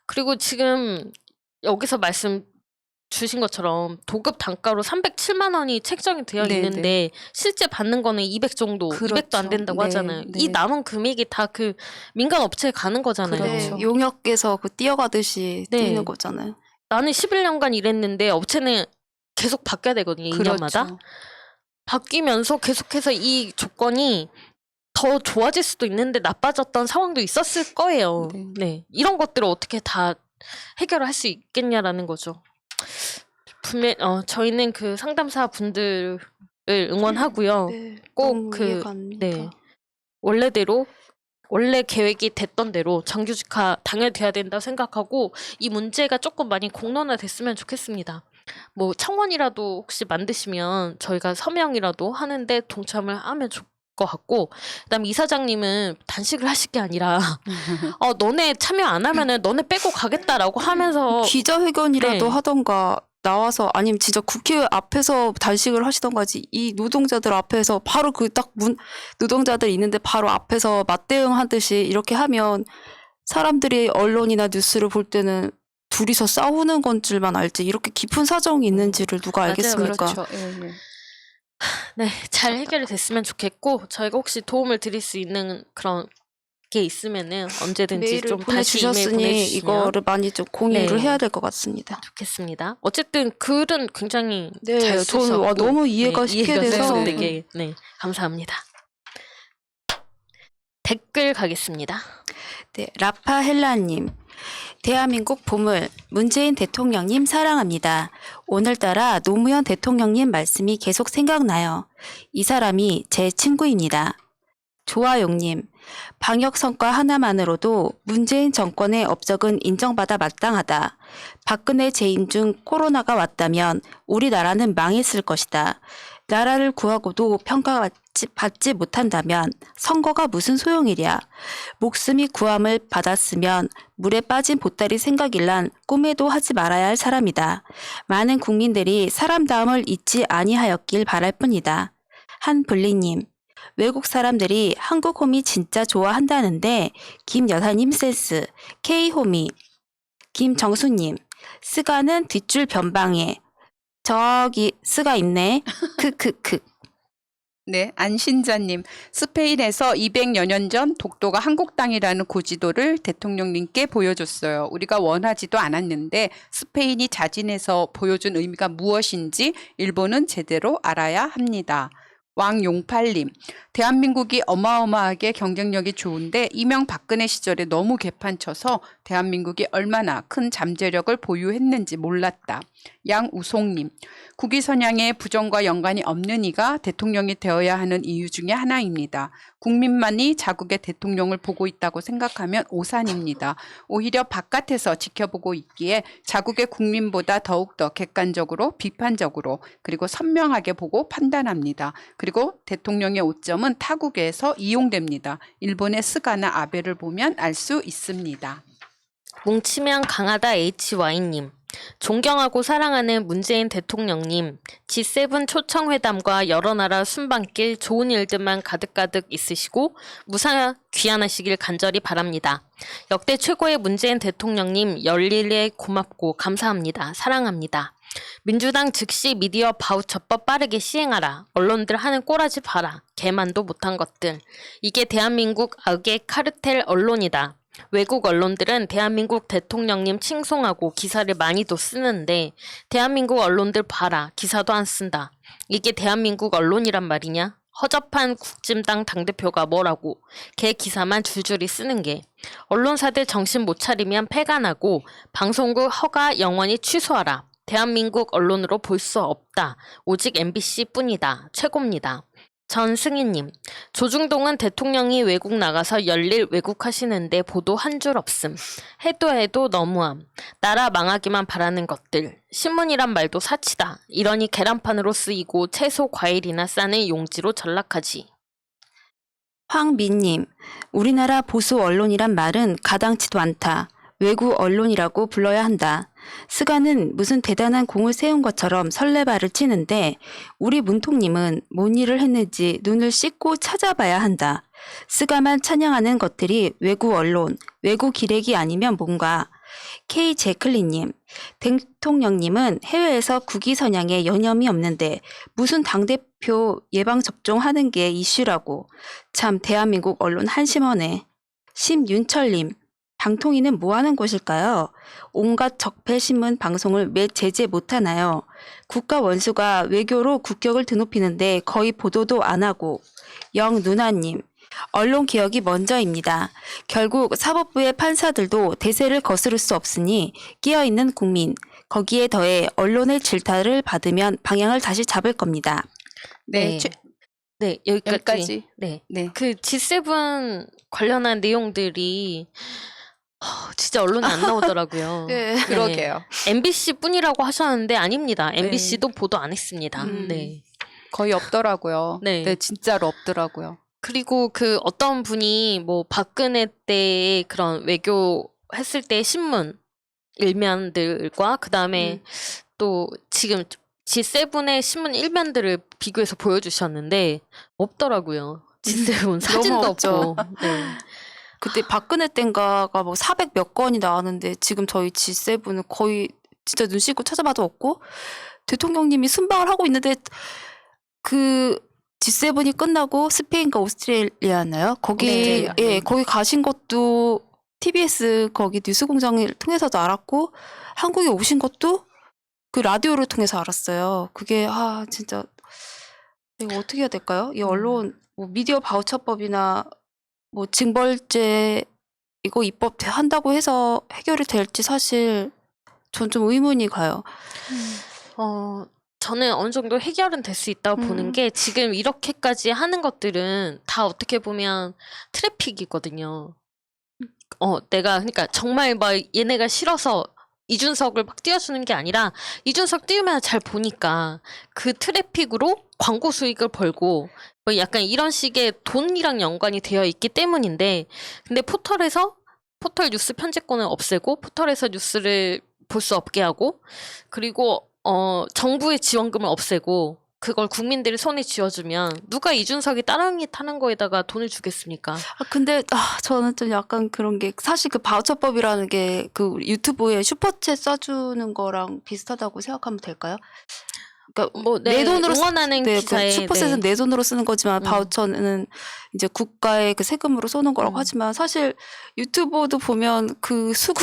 그리고 지금 여기서 말씀 주신 것처럼 도급 단가로 307만 원이 책정이 되어 네, 있는데 실제 받는 거는 200 정도, 그렇죠. 200도 안 된다고 네, 하잖아요. 네. 이 남은 금액이 다 그 민간 업체에 가는 거잖아요. 네, 그렇죠. 용역에서 그 뛰어가듯이 네. 뛰는 거잖아요. 나는 11년간 일했는데 업체는 계속 바뀌어야 되거든요. 2년마다. 그렇죠. 바뀌면서 계속해서 이 조건이 더 좋아질 수도 있는데 나빠졌던 상황도 있었을 거예요. 네. 네. 이런 것들을 어떻게 다 해결을 할 수 있겠냐라는 거죠. 분명 저희는 그 상담사 분들을 응원하고요. 네, 꼭 너무 그, 이해가 안 네. 가. 원래 계획이 됐던 대로 정규직화 당연히 돼야 된다고 생각하고 이 문제가 조금 많이 공론화됐으면 좋겠습니다. 뭐 청원이라도 혹시 만드시면 저희가 서명이라도 하는데 동참을 하면 좋을 것 같고 그다음에 이사장님은 단식을 하실 게 아니라 너네 참여 안 하면은 너네 빼고 가겠다라고 하면서 기자회견이라도 네. 하던가 나와서 아니면 진짜 국회 앞에서 단식을 하시던가지 이 노동자들 앞에서 바로 그 딱 노동자들 있는데 바로 앞에서 맞대응하듯이 이렇게 하면 사람들이 언론이나 뉴스를 볼 때는 둘이서 싸우는 건 줄만 알지 이렇게 깊은 사정이 있는지를 누가 맞아요. 알겠습니까? 그렇죠. 예, 예. 네, 잘 해결이 됐으면 좋겠고 저희가 혹시 도움을 드릴 수 있는 그런 게 있으면은 언제든지 메일을 좀 다시 이메일 보내주셨으니 보내주시면 이거를 많이 좀 공유를 네. 해야 될 것 같습니다. 좋겠습니다. 어쨌든 글은 굉장히 네, 잘 저는 쓰셨고 너무 이해가 쉽게 돼서 되게 네, 감사합니다. 댓글 가겠습니다. 네, 라파헬라님. 대한민국 보물 문재인 대통령님 사랑합니다. 오늘따라 노무현 대통령님 말씀이 계속 생각나요. 이 사람이 제 친구입니다. 조아용님, 방역 성과 하나만으로도 문재인 정권의 업적은 인정받아 마땅하다. 박근혜 재임 중 코로나가 왔다면 우리나라는 망했을 것이다. 나라를 구하고도 평가받지 못한다면 선거가 무슨 소용이랴. 목숨이 구함을 받았으면 물에 빠진 보따리 생각일란 꿈에도 하지 말아야 할 사람이다. 많은 국민들이 사람다움을 잊지 아니하였길 바랄 뿐이다. 한블리님, 외국 사람들이 한국홈이 진짜 좋아한다는데 김여사님 센스, K홈이, 김정수님, 스가는 뒷줄 변방에 저기 스가 있네. 크크크. 네, 안신자님. 스페인에서 200여 년 전 독도가 한국 땅이라는 고지도를 대통령님께 보여줬어요. 우리가 원하지도 않았는데 스페인이 자진해서 보여준 의미가 무엇인지 일본은 제대로 알아야 합니다. 왕용팔님, 대한민국이 어마어마하게 경쟁력이 좋은데 이명박근혜 시절에 너무 개판쳐서 대한민국이 얼마나 큰 잠재력을 보유했는지 몰랐다. 양우송님, 국위선양에 부정과 연관이 없는 이가 대통령이 되어야 하는 이유 중에 하나입니다. 국민만이 자국의 대통령을 보고 있다고 생각하면 오산입니다. 오히려 바깥에서 지켜보고 있기에 자국의 국민보다 더욱더 객관적으로 비판적으로 그리고 선명하게 보고 판단합니다. 그리고 대통령의 오점은 타국에서 이용됩니다. 일본의 스가나 아베를 보면 알 수 있습니다. 뭉치면 강하다 HY님. 존경하고 사랑하는 문재인 대통령님, G7 초청회담과 여러 나라 순방길 좋은 일들만 가득가득 있으시고 무사 귀환하시길 간절히 바랍니다. 역대 최고의 문재인 대통령님 열일에 고맙고 감사합니다. 사랑합니다. 민주당 즉시 미디어 바우처법 빠르게 시행하라. 언론들 하는 꼬라지 봐라. 개만도 못한 것들. 이게 대한민국 악의 카르텔 언론이다. 외국 언론들은 대한민국 대통령님 칭송하고 기사를 많이도 쓰는데 대한민국 언론들 봐라. 기사도 안 쓴다. 이게 대한민국 언론이란 말이냐? 허접한 국진당 당대표가 뭐라고 걔 기사만 줄줄이 쓰는 게. 언론사들 정신 못 차리면 폐가 나고 방송국 허가 영원히 취소하라. 대한민국 언론으로 볼 수 없다. 오직 MBC뿐이다. 최고입니다. 전승희님, 조중동은 대통령이 외국 나가서 열일 왜곡하시는데 보도 한 줄 없음. 해도 너무함. 나라 망하기만 바라는 것들. 신문이란 말도 사치다. 이러니 계란판으로 쓰이고 채소 과일이나 싸는 용지로 전락하지. 황민님, 우리나라 보수 언론이란 말은 가당치도 않다. 외국 언론이라고 불러야 한다. 스가는 무슨 대단한 공을 세운 것처럼 설레발을 치는데 우리 문통님은 뭔 일을 했는지 눈을 씻고 찾아봐야 한다. 스가만 찬양하는 것들이 외국 언론, 외국 기레기 아니면 뭔가. K 제클리님, 대통령님은 해외에서 국위 선양에 여념이 없는데 무슨 당대표 예방접종하는 게 이슈라고. 참 대한민국 언론 한심하네. 심윤철님, 방통위는 뭐 하는 곳일까요? 온갖 적폐신문 방송을 매 제재 못하나요? 국가 원수가 외교로 국격을 드높이는데 거의 보도도 안 하고. 영누나님, 언론 개혁이 먼저입니다. 결국 사법부의 판사들도 대세를 거스를 수 없으니 끼어있는 국민, 거기에 더해 언론의 질타를 받으면 방향을 다시 잡을 겁니다. 네, 네, 여기까지. 여기까지. 네. 네. 그 G7 관련한 내용들이 진짜 언론에 안 나오더라고요. 네. 그러게요. MBC 뿐이라고 하셨는데 아닙니다. MBC도 보도 안 했습니다. 네. 거의 없더라고요. 네. 네, 진짜로 없더라고요. 그리고 그 어떤 분이 뭐 박근혜 때 그런 외교 했을 때 신문 일면들과 그 다음에 또 지금 G7의 신문 일면들을 비교해서 보여주셨는데 없더라고요. G7 사진도 없죠. 없고. 네. 그때 박근혜 땐가가 뭐 400 몇 건이 나왔는데 지금 저희 G7은 거의 진짜 눈 씻고 찾아봐도 없고 대통령님이 순방을 하고 있는데 그 G7이 끝나고 스페인과 오스트레일리아였나요? 거기 네. 예, 거기 가신 것도 TBS 거기 뉴스공장을 통해서도 알았고 한국에 오신 것도 그 라디오를 통해서 알았어요. 그게 진짜 이거 어떻게 해야 될까요? 이 언론 뭐 미디어 바우처법이나 뭐 징벌제 이거 입법한다고 해서 해결이 될지 사실 전 좀 의문이 가요. 저는 어느 정도 해결은 될 수 있다고 보는 게 지금 이렇게까지 하는 것들은 다 어떻게 보면 트래픽이거든요. 내가 그러니까 정말 막 얘네가 싫어서 이준석을 막 띄워주는 게 아니라 이준석 띄우면 잘 보니까 그 트래픽으로 광고 수익을 벌고 뭐 약간 이런 식의 돈이랑 연관이 되어 있기 때문인데 근데 포털에서 포털 뉴스 편집권을 없애고 포털에서 뉴스를 볼 수 없게 하고 그리고 정부의 지원금을 없애고 그걸 국민들이 손에 쥐어주면 누가 이준석이 따릉이 타는 거에다가 돈을 주겠습니까? 근데 저는 좀 약간 그런 게 사실 그 바우처법이라는 게 그 유튜브에 슈퍼챗 써주는 거랑 비슷하다고 생각하면 될까요? 그러니까 뭐 내 돈으로 응원하는 네, 기사에 슈퍼챗은 내 돈으로 쓰는 거지만 바우처는 이제 국가의 그 세금으로 쏘는 거라고 하지만 사실 유튜버도 보면 그 수구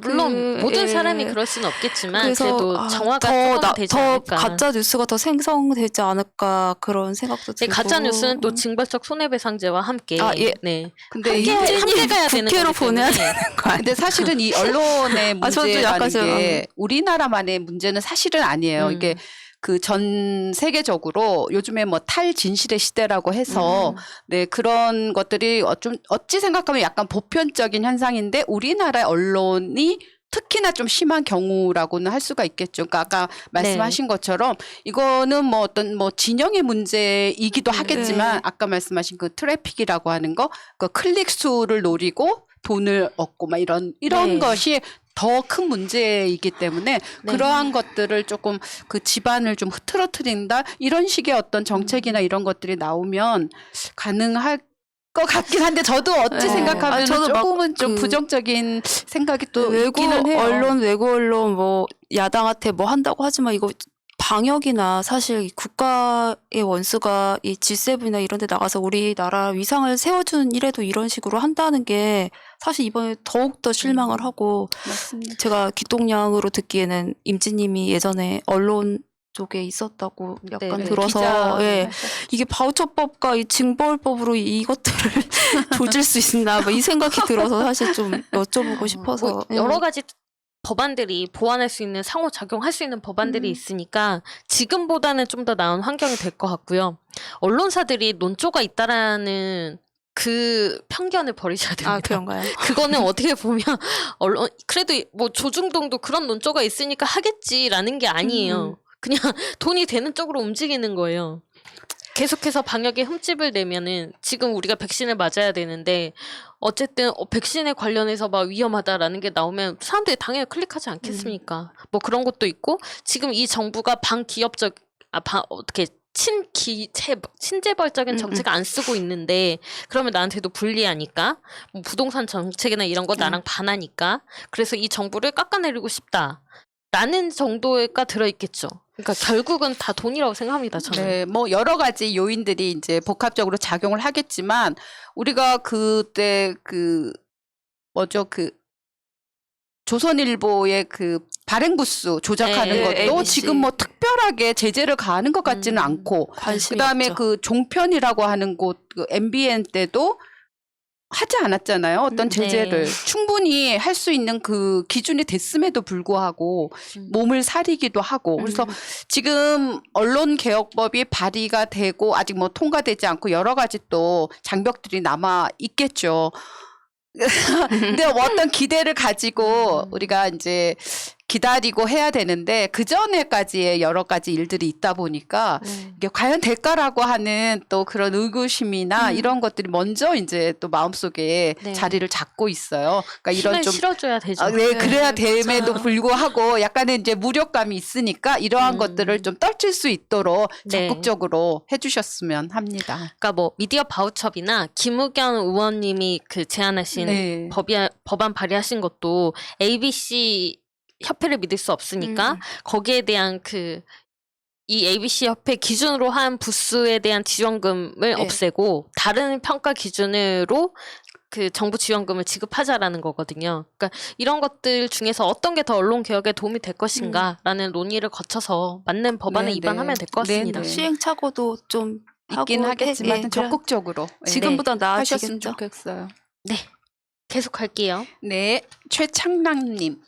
물론 모든 예. 사람이 그럴 수는 없겠지만 그래서 그래도 정화가 조금 되지 더 않을까. 가짜 뉴스가 더 생성되지 않을까 그런 생각도 네, 들고 가짜 뉴스는 또 징벌적 손해배상제와 함께 예. 네. 근데 함께 가야 되는 국회로 거기 보내야 때문에. 되는 거 아니에요? 근데 사실은 이 언론의 저도 약간 문제라는 좀, 게 우리나라만의 문제는 사실은 아니에요. 이게 그 전 세계적으로 요즘에 뭐 탈진실의 시대라고 해서 네 그런 것들이 어찌 생각하면 약간 보편적인 현상인데 우리나라 언론이 특히나 좀 심한 경우라고는 할 수가 있겠죠. 그러니까 아까 말씀하신 것처럼 이거는 뭐 어떤 뭐 진영의 문제이기도 하겠지만 아까 말씀하신 그 트래픽이라고 하는 거, 그 클릭 수를 노리고 돈을 얻고 막 이런 네. 것이 더 큰 문제이기 때문에 그러한 것들을 조금 그 집안을 좀 흐트러뜨린다 이런 식의 어떤 정책이나 이런 것들이 나오면 가능할 것 같긴 한데 저도 어찌 생각하면 저도 막 조금은 좀 그 부정적인 생각이 또 외국 있기는 해요. 외국 언론 뭐 야당한테 뭐 한다고 하지만 이거 방역이나 사실 이 국가의 원수가 이 G7이나 이런 데 나가서 우리나라 위상을 세워주는 일에도 이런 식으로 한다는 게 사실 이번에 더욱더 실망을 하고 맞습니다. 제가 귓동냥으로 듣기에는 임지님이 예전에 언론 쪽에 있었다고 약간 네, 들어서 기자 이게 바우처법과 이 징벌법으로 이것들을 조질 수 있나 뭐 이 생각이 들어서 사실 좀 여쭤보고 싶어서 뭐 여러 가지 법안들이 보완할 수 있는 상호작용할 수 있는 법안들이 있으니까 지금보다는 좀 더 나은 환경이 될 것 같고요. 언론사들이 논조가 있다라는 그 편견을 버리셔야 됩니다. 그런가요? 그거는 어떻게 보면 언론 그래도 뭐 조중동도 그런 논조가 있으니까 하겠지라는 게 아니에요. 그냥 돈이 되는 쪽으로 움직이는 거예요. 계속해서 방역에 흠집을 내면은 지금 우리가 백신을 맞아야 되는데 어쨌든 백신에 관련해서 막 위험하다라는 게 나오면 사람들이 당연히 클릭하지 않겠습니까? 뭐 그런 것도 있고 지금 이 정부가 반기업적 어떻게 친재벌적인 정책을 안 쓰고 있는데 그러면 나한테도 불리하니까 뭐 부동산 정책이나 이런 거 나랑 반하니까 그래서 이 정부를 깎아내리고 싶다라는 정도가 들어있겠죠. 그러니까 결국은 다 돈이라고 생각합니다. 저는. 네, 뭐 여러 가지 요인들이 이제 복합적으로 작용을 하겠지만 우리가 그때 그 조선일보의 그 발행 부수 조작하는 것도 ABC. 지금 뭐 특별하게 제재를 가하는 것 같지는 않고 관심이 그다음에 없죠. 그 종편이라고 하는 곳 그 MBN 때도 하지 않았잖아요. 어떤 제재를 충분히 할 수 있는 그 기준이 됐음에도 불구하고 몸을 사리기도 하고 그래서 지금 언론개혁법이 발의가 되고 아직 뭐 통과되지 않고 여러 가지 또 장벽들이 남아 있겠죠. 근데 어떤 기대를 가지고 우리가 이제 기다리고 해야 되는데 그 전에까지의 여러 가지 일들이 있다 보니까 이게 과연 될까라고 하는 또 그런 의구심이나 이런 것들이 먼저 이제 또 마음속에 네. 자리를 잡고 있어요. 그러니까 이런 힘을 좀 실어줘야 되죠. 네, 그래야 됨에도 불구하고 약간의 이제 무력감이 있으니까 이러한 것들을 좀 떨칠 수 있도록 네. 적극적으로 해주셨으면 합니다. 그러니까 뭐 미디어 바우처법이나 김우겸 의원님이 그 제안하신 네. 법안 발의하신 것도 ABC 협회를 믿을 수 없으니까 거기에 대한 이 ABC 협회 기준으로 한 부스에 대한 지원금을 없애고 다른 평가 기준으로 그 정부 지원금을 지급하자라는 거거든요. 그러니까 이런 것들 중에서 어떤 게 더 언론 개혁에 도움이 될 것인가라는 논의를 거쳐서 맞는 법안을 네, 입안하면 될 것 같습니다. 네, 네. 시행착오도 좀 있긴 하고 하겠지만 적극적으로 지금보다 하셨으면 나아지겠죠. 좋겠어요. 네, 계속 할게요. 네, 최창랑님.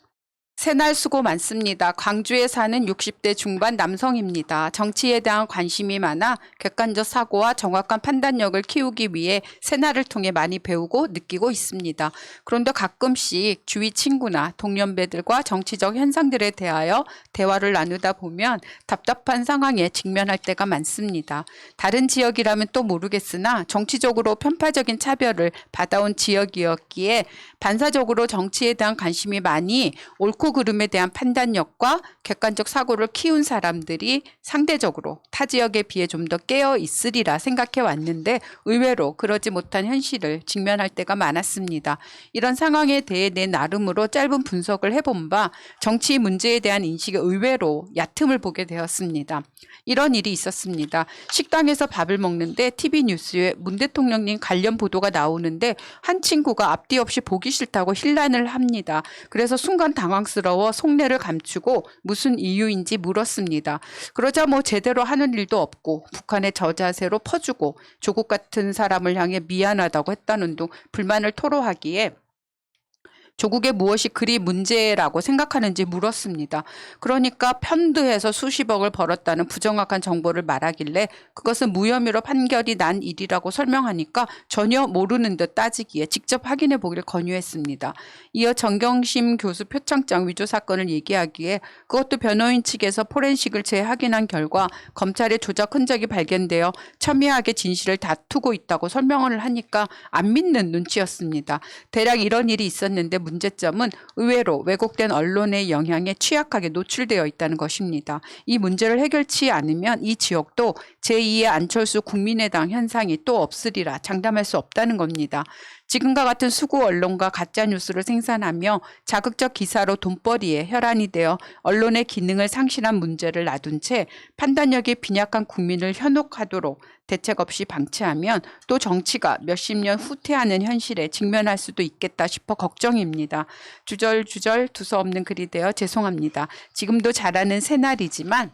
새날 수고 많습니다. 광주에 사는 60대 중반 남성입니다. 정치에 대한 관심이 많아 객관적 사고와 정확한 판단력을 키우기 위해 새날을 통해 많이 배우고 느끼고 있습니다. 그런데 가끔씩 주위 친구나 동년배들과 정치적 현상들에 대하여 대화를 나누다 보면 답답한 상황에 직면할 때가 많습니다. 다른 지역이라면 또 모르겠으나 정치적으로 편파적인 차별을 받아온 지역이었기에 반사적으로 정치에 대한 관심이 많이 옳고 그름에 대한 판단력과 객관적 사고를 키운 사람들이 상대적으로 타 지역에 비해 좀 더 깨어 있으리라 생각해 왔는데 의외로 그러지 못한 현실을 직면할 때가 많았습니다. 이런 상황에 대해 내 나름으로 짧은 분석을 해본 바 정치 문제에 대한 인식에 의외로 얕음을 보게 되었습니다. 이런 일이 있었습니다. 식당에서 밥을 먹는데 TV 뉴스에 문 대통령님 관련 보도가 나오는데 한 친구가 앞뒤 없이 보기 싫다고 힐난을 합니다. 그래서 순간 당황스러워 속내를 감추고 무슨 이유인지 물었습니다. 그러자 뭐 제대로 하는 일도 없고 북한의 저자세로 퍼주고 조국 같은 사람을 향해 미안하다고 했다는 둥 불만을 토로하기에 조국의 무엇이 그리 문제라고 생각하는지 물었습니다. 그러니까 편드해서 수십억을 벌었다는 부정확한 정보를 말하길래 그것은 무혐의로 판결이 난 일이라고 설명하니까 전혀 모르는 듯 따지기에 직접 확인해 보기를 권유했습니다. 이어 정경심 교수 표창장 위조 사건을 얘기하기에 그것도 변호인 측에서 포렌식을 재확인한 결과 검찰의 조작 흔적이 발견되어 첨예하게 진실을 다투고 있다고 설명을 하니까 안 믿는 눈치였습니다. 대략 이런 일이 있었는데 문제점은 의외로 왜곡된 언론의 영향에 취약하게 노출되어 있다는 것입니다. 이 문제를 해결치 않으면 이 지역도 제2의 안철수 국민의당 현상이 또 없으리라 장담할 수 없다는 겁니다. 지금과 같은 수구 언론과 가짜뉴스를 생산하며 자극적 기사로 돈벌이에 혈안이 되어 언론의 기능을 상실한 문제를 놔둔 채 판단력이 빈약한 국민을 현혹하도록 대책 없이 방치하면 또 정치가 몇십 년 후퇴하는 현실에 직면할 수도 있겠다 싶어 걱정입니다. 주절주절 두서없는 글이 되어 죄송합니다. 지금도 잘하는 새날이지만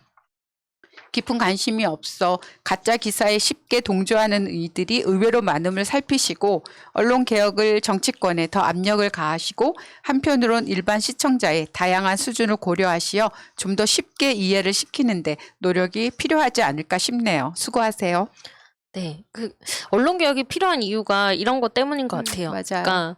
깊은 관심이 없어 가짜 기사에 쉽게 동조하는 이들이 의외로 많음을 살피시고 언론개혁을 정치권에 더 압력을 가하시고 한편으론 일반 시청자의 다양한 수준을 고려하시어 좀 더 쉽게 이해를 시키는데 노력이 필요하지 않을까 싶네요. 수고하세요. 네, 언론 개혁이 필요한 이유가 이런 것 때문인 것 같아요. 맞아요. 그러니까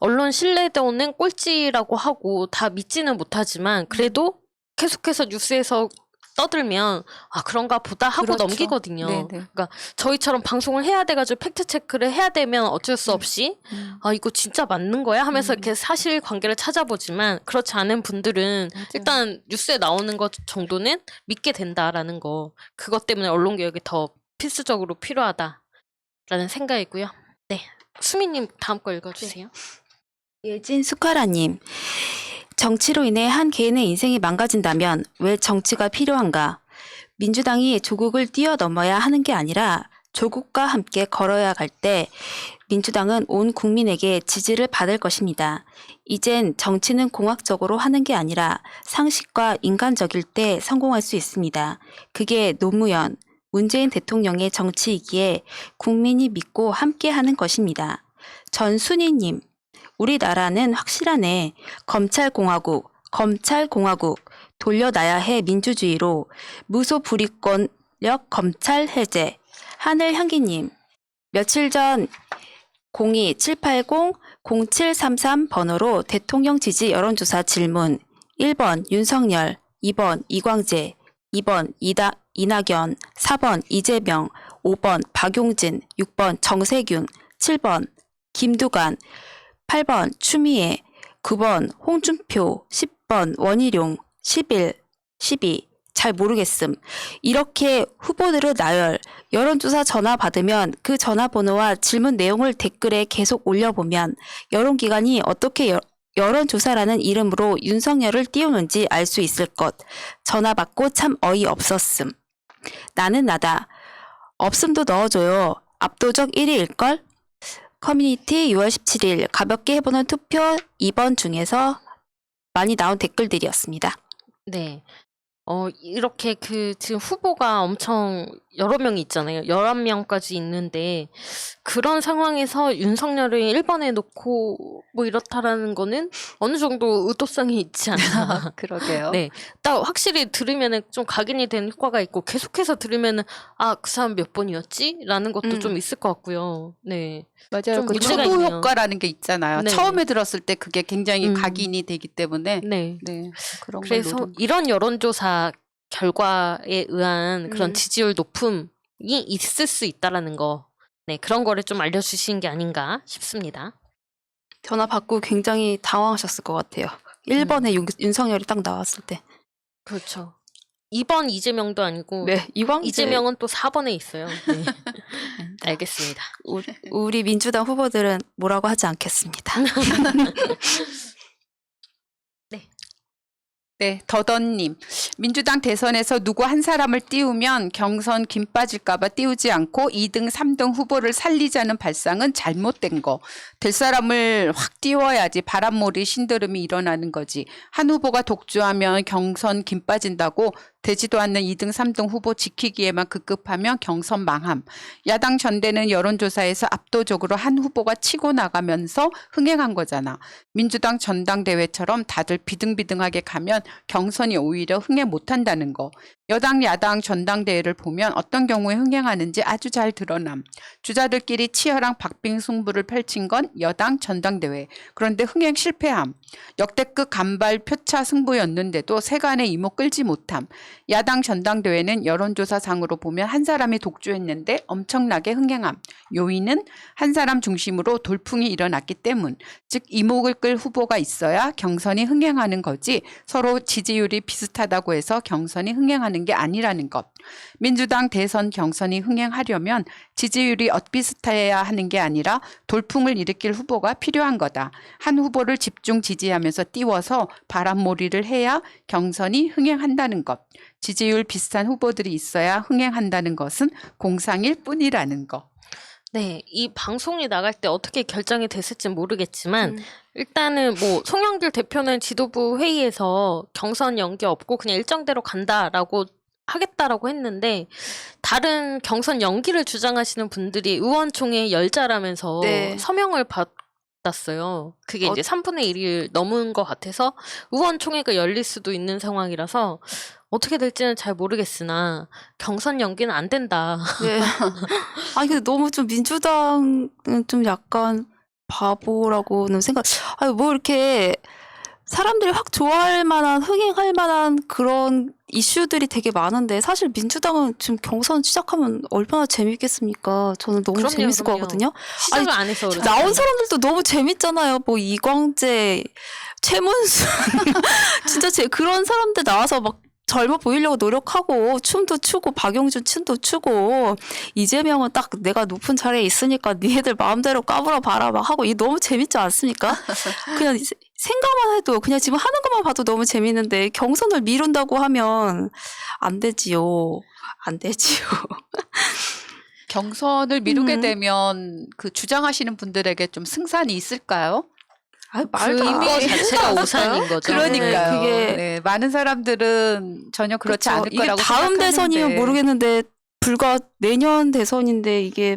언론 신뢰도는 꼴찌라고 하고 다 믿지는 못하지만 그래도 계속해서 뉴스에서 떠들면 아 그런가 보다 하고 그렇죠. 넘기거든요. 네네. 그러니까 저희처럼 방송을 해야 돼가지고 팩트 체크를 해야 되면 어쩔 수 없이 아 이거 진짜 맞는 거야 하면서 이렇게 사실 관계를 찾아보지만 그렇지 않은 분들은 일단 뉴스에 나오는 것 정도는 믿게 된다라는 거 그것 때문에 언론 개혁이 더 필수적으로 필요하다라는 생각이고요. 네, 수미님 다음 거 읽어주세요. 예진 수카라님, 정치로 인해 한 개인의 인생이 망가진다면 왜 정치가 필요한가? 민주당이 조국을 뛰어넘어야 하는 게 아니라 조국과 함께 걸어야 갈 때 민주당은 온 국민에게 지지를 받을 것입니다. 이젠 정치는 공학적으로 하는 게 아니라 상식과 인간적일 때 성공할 수 있습니다. 그게 노무현, 문재인 대통령의 정치이기에 국민이 믿고 함께하는 것입니다. 전순희님, 우리나라는 확실하네. 검찰공화국 돌려놔야 해 민주주의로 무소불위권력 검찰 해제. 하늘향기님, 며칠 전 02-780-0733 번호로 대통령 지지 여론조사 질문 1번 윤석열, 2번 이광재, 2번 이낙연, 4번 이재명, 5번 박용진, 6번 정세균, 7번 김두관, 8번 추미애, 9번 홍준표, 10번 원희룡, 11, 12, 잘 모르겠음. 이렇게 후보들을 나열, 여론조사 전화 받으면 그 전화번호와 질문 내용을 댓글에 계속 올려보면 여론기관이 어떻게 여론조사라는 이름으로 윤석열을 띄우는지 알 수 있을 것. 전화 받고 참 어이없었음. 나는 나다. 없음도 넣어줘요. 압도적 1위일걸? 커뮤니티 6월 17일 가볍게 해보는 투표 2번 중에서 많이 나온 댓글들이었습니다. 네. 이렇게 지금 후보가 엄청 여러 명이 있잖아요. 11명까지 있는데 그런 상황에서 윤석열을 1번에 놓고 뭐 이렇다라는 거는 어느 정도 의도성이 있지 않나. 그러게요. 네. 딱 확실히 들으면은 좀 각인이 되는 효과가 있고 계속해서 들으면은 아, 그 사람 몇 번이었지? 라는 것도 좀 있을 것 같고요. 네. 맞아요. 좀 그 문제가 초도 있네요. 효과라는 게 있잖아요. 네. 처음에 들었을 때 그게 굉장히 음. 각인이 되기 때문에 네. 네, 그런 걸 그래서 노린 이런 여론조사 결과에 의한 그런 음. 지지율 높음이 있을 수 있다라는 거. 네, 그런 거를 좀 알려주신 게 아닌가 싶습니다. 전화 받고 굉장히 당황하셨을 것 같아요. 1번에 윤석열이 딱 나왔을 때. 그렇죠. 2번 이재명도 아니고 네, 이재명은 또 4번에 있어요. 네. 알겠습니다. 우리 민주당 후보들은 뭐라고 하지 않겠습니다. 네, 더던님. 민주당 대선에서 누구 한 사람을 띄우면 경선 김 빠질까봐 띄우지 않고 2등, 3등 후보를 살리자는 발상은 잘못된 거. 될 사람을 확 띄워야지 바람몰이 신드롬이 일어나는 거지. 한 후보가 독주하면 경선 김 빠진다고 되지도 않는 2등, 3등 후보 지키기에만 급급하면 경선 망함. 야당 전대는 여론조사에서 압도적으로 한 후보가 치고 나가면서 흥행한 거잖아. 민주당 전당대회처럼 다들 비등비등하게 가면 경선이 오히려 흥행 못한다는 거. 여당, 야당 전당대회를 보면 어떤 경우에 흥행하는지 아주 잘 드러남. 주자들끼리 치열한 박빙승부를 펼친 건 여당 전당대회. 그런데 흥행 실패함. 역대급 간발 표차 승부였는데도 세간의 이목 끌지 못함. 야당 전당대회는 여론조사상으로 보면 한 사람이 독주했는데 엄청나게 흥행함. 요인은 한 사람 중심으로 돌풍이 일어났기 때문. 즉 이목을 끌 후보가 있어야 경선이 흥행하는 거지 서로 지지율이 비슷하다고 해서 경선이 흥행하는 게 아니라는 것. 민주당 대선 경선이 흥행하려면 지지율이 엇비슷해야 하는 게 아니라 돌풍을 일으킬 후보가 필요한 거다. 한 후보를 집중 지지하면서 띄워서 바람몰이를 해야 경선이 흥행한다는 것. 지지율 비슷한 후보들이 있어야 흥행한다는 것은 공상일 뿐이라는 것. 네, 이 방송이 나갈 때 어떻게 결정이 됐을지 모르겠지만 일단은 뭐 송영길 대표는 지도부 회의에서 경선 연기 없고 그냥 일정대로 간다라고 하겠다라고 했는데 다른 경선 연기를 주장하시는 분들이 의원총회 열자라면서 네. 서명을 받았어요. 그게 이제 3분의 1을 넘은 것 같아서 의원총회가 열릴 수도 있는 상황이라서 어떻게 될지는 잘 모르겠으나 경선 연기는 안 된다. 네. 아니 근데 너무 좀 민주당은 좀 약간 바보라고는 생각. 아니 뭐 이렇게 사람들이 확 좋아할 만한 흥행할 만한 그런 이슈들이 되게 많은데 사실 민주당은 지금 경선 시작하면 얼마나 재밌겠습니까? 저는 너무 그럼요, 재밌을 그럼요. 것 같거든요. 시작을 안 해서 그렇죠. 나온 사람들도 너무 재밌잖아요. 뭐 이광재, 최문순 진짜 그런 사람들 나와서 막 젊어 보이려고 노력하고 춤도 추고 박용준 춤도 추고 이재명은 딱 내가 높은 자리에 있으니까 니네들 마음대로 까불어 봐라 막 하고 이게 너무 재밌지 않습니까? 그냥 생각만 해도 그냥 지금 하는 것만 봐도 너무 재밌는데 경선을 미룬다고 하면 안 되지요. 안 되지요. 경선을 미루게 되면 그 주장하시는 분들에게 좀 승산이 있을까요? 아, 그 이거 자체가 오산인 거죠. 그러니까요. 그게 네, 많은 사람들은 전혀 그렇지 그렇죠. 않을 이게 거라고 다음 생각하는데. 대선이면 모르겠는데 불과 내년 대선인데 이게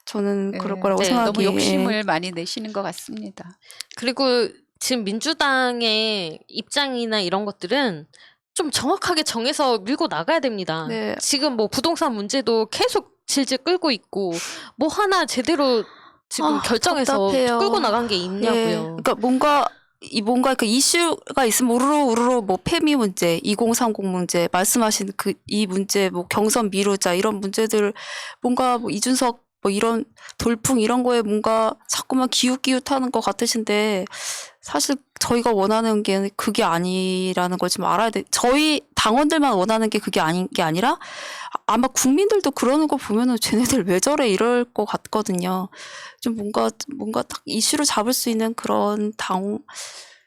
저는 네, 그럴 거라고 네, 생각해요. 너무 욕심을 많이 내시는 것 같습니다. 그리고 지금 민주당의 입장이나 이런 것들은 좀 정확하게 정해서 밀고 나가야 됩니다. 네. 지금 뭐 부동산 문제도 계속 질질 끌고 있고 뭐 하나 제대로 지금 결정해서 답답해요. 끌고 나간 게 있냐고요. 예, 그러니까 뭔가 그 이슈가 있으면 우르르 뭐 폐미 문제, 2030 문제, 말씀하신 그 이 문제, 뭐 경선 미루자 이런 문제들 뭔가 뭐 이준석 뭐 이런 돌풍 이런 거에 뭔가 자꾸만 기웃기웃하는 것 같으신데 사실 저희가 원하는 게 그게 아니라는 걸 좀 알아야 돼. 저희 당원들만 원하는 게 그게 아닌 게 아니라 아마 국민들도 그러는 거 보면은 쟤네들 왜 저래 이럴 것 같거든요. 좀 뭔가 딱 이슈를 잡을 수 있는 그런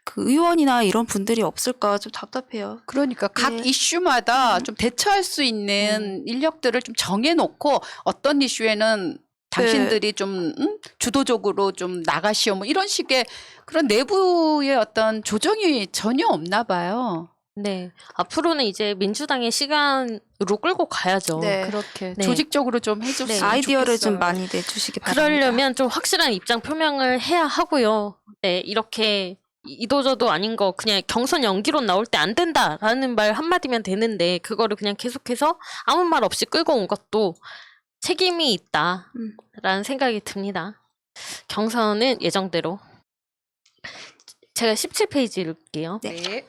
그 의원이나 이런 분들이 없을까 좀 답답해요. 그러니까 각 네. 이슈마다 좀 대처할 수 있는 인력들을 좀 정해놓고 어떤 이슈에는 당신들이 좀 주도적으로 좀 나가시오 뭐 이런 식의 그런 내부의 어떤 조정이 전혀 없나 봐요. 네. 앞으로는 이제 민주당의 시간으로 끌고 가야죠. 네. 그렇게 네. 조직적으로 좀 해줬으면 네. 아이디어를 좋겠어요. 좀 많이 내주시기 바랍니다. 그러려면 좀 확실한 입장 표명을 해야 하고요. 네, 이렇게 이도저도 아닌 거 그냥 경선 연기론 나올 때 안 된다라는 말 한마디면 되는데 그거를 그냥 계속해서 아무 말 없이 끌고 온 것도 책임이 있다라는 생각이 듭니다. 경선은 예정대로. 제가 17페이지 읽을게요. 네.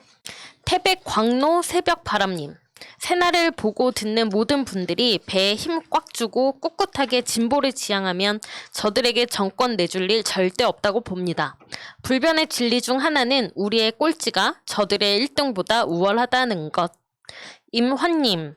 태백 광로 새벽 바람님. 새날을 보고 듣는 모든 분들이 배에 힘 꽉 주고 꿋꿋하게 진보를 지향하면 저들에게 정권 내줄 일 절대 없다고 봅니다. 불변의 진리 중 하나는 우리의 꼴찌가 저들의 1등보다 우월하다는 것. 임환님.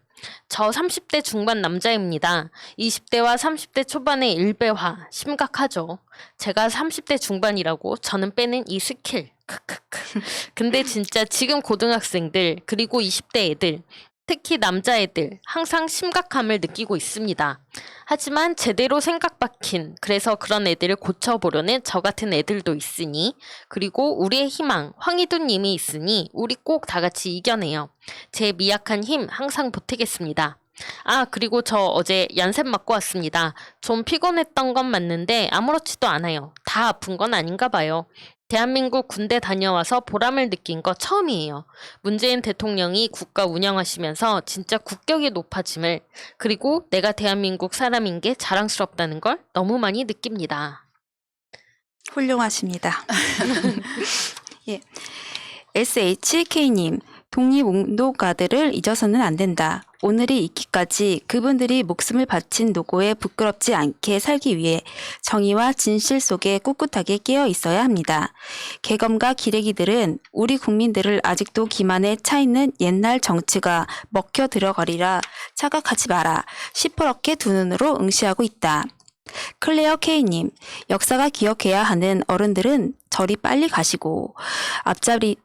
저 30대 중반 남자입니다. 20대와 30대 초반의 일배화 심각하죠. 제가 30대 중반이라고 저는 빼는 이 스킬. 크크크. 근데 진짜 지금 고등학생들 그리고 20대 애들 특히 남자애들 항상 심각함을 느끼고 있습니다. 하지만 제대로 생각 박힌 그래서 그런 애들을 고쳐보려는 저 같은 애들도 있으니 그리고 우리의 희망 황희두님이 있으니 우리 꼭 다 같이 이겨내요. 제 미약한 힘 항상 보태겠습니다. 아 그리고 저 어제 얀센 맞고 왔습니다. 좀 피곤했던 건 맞는데 아무렇지도 않아요. 다 아픈 건 아닌가 봐요. 대한민국 군대 다녀와서 보람을 느낀 거 처음이에요. 문재인 대통령이 국가 운영하시면서 진짜 국격이 높아짐을 그리고 내가 대한민국 사람인 게 자랑스럽다는 걸 너무 많이 느낍니다. 훌륭하십니다. 예. SHK님, 독립운동가들을 잊어서는 안 된다. 오늘이 있기까지 그분들이 목숨을 바친 노고에 부끄럽지 않게 살기 위해 정의와 진실 속에 꿋꿋하게 깨어 있어야 합니다. 개검과 기레기들은 우리 국민들을 아직도 기만에 차 있는 옛날 정치가 먹혀 들어가리라 착각하지 마라. 시퍼렇게 두 눈으로 응시하고 있다. 클레어 K님, 역사가 기억해야 하는 어른들은 저리 빨리 가시고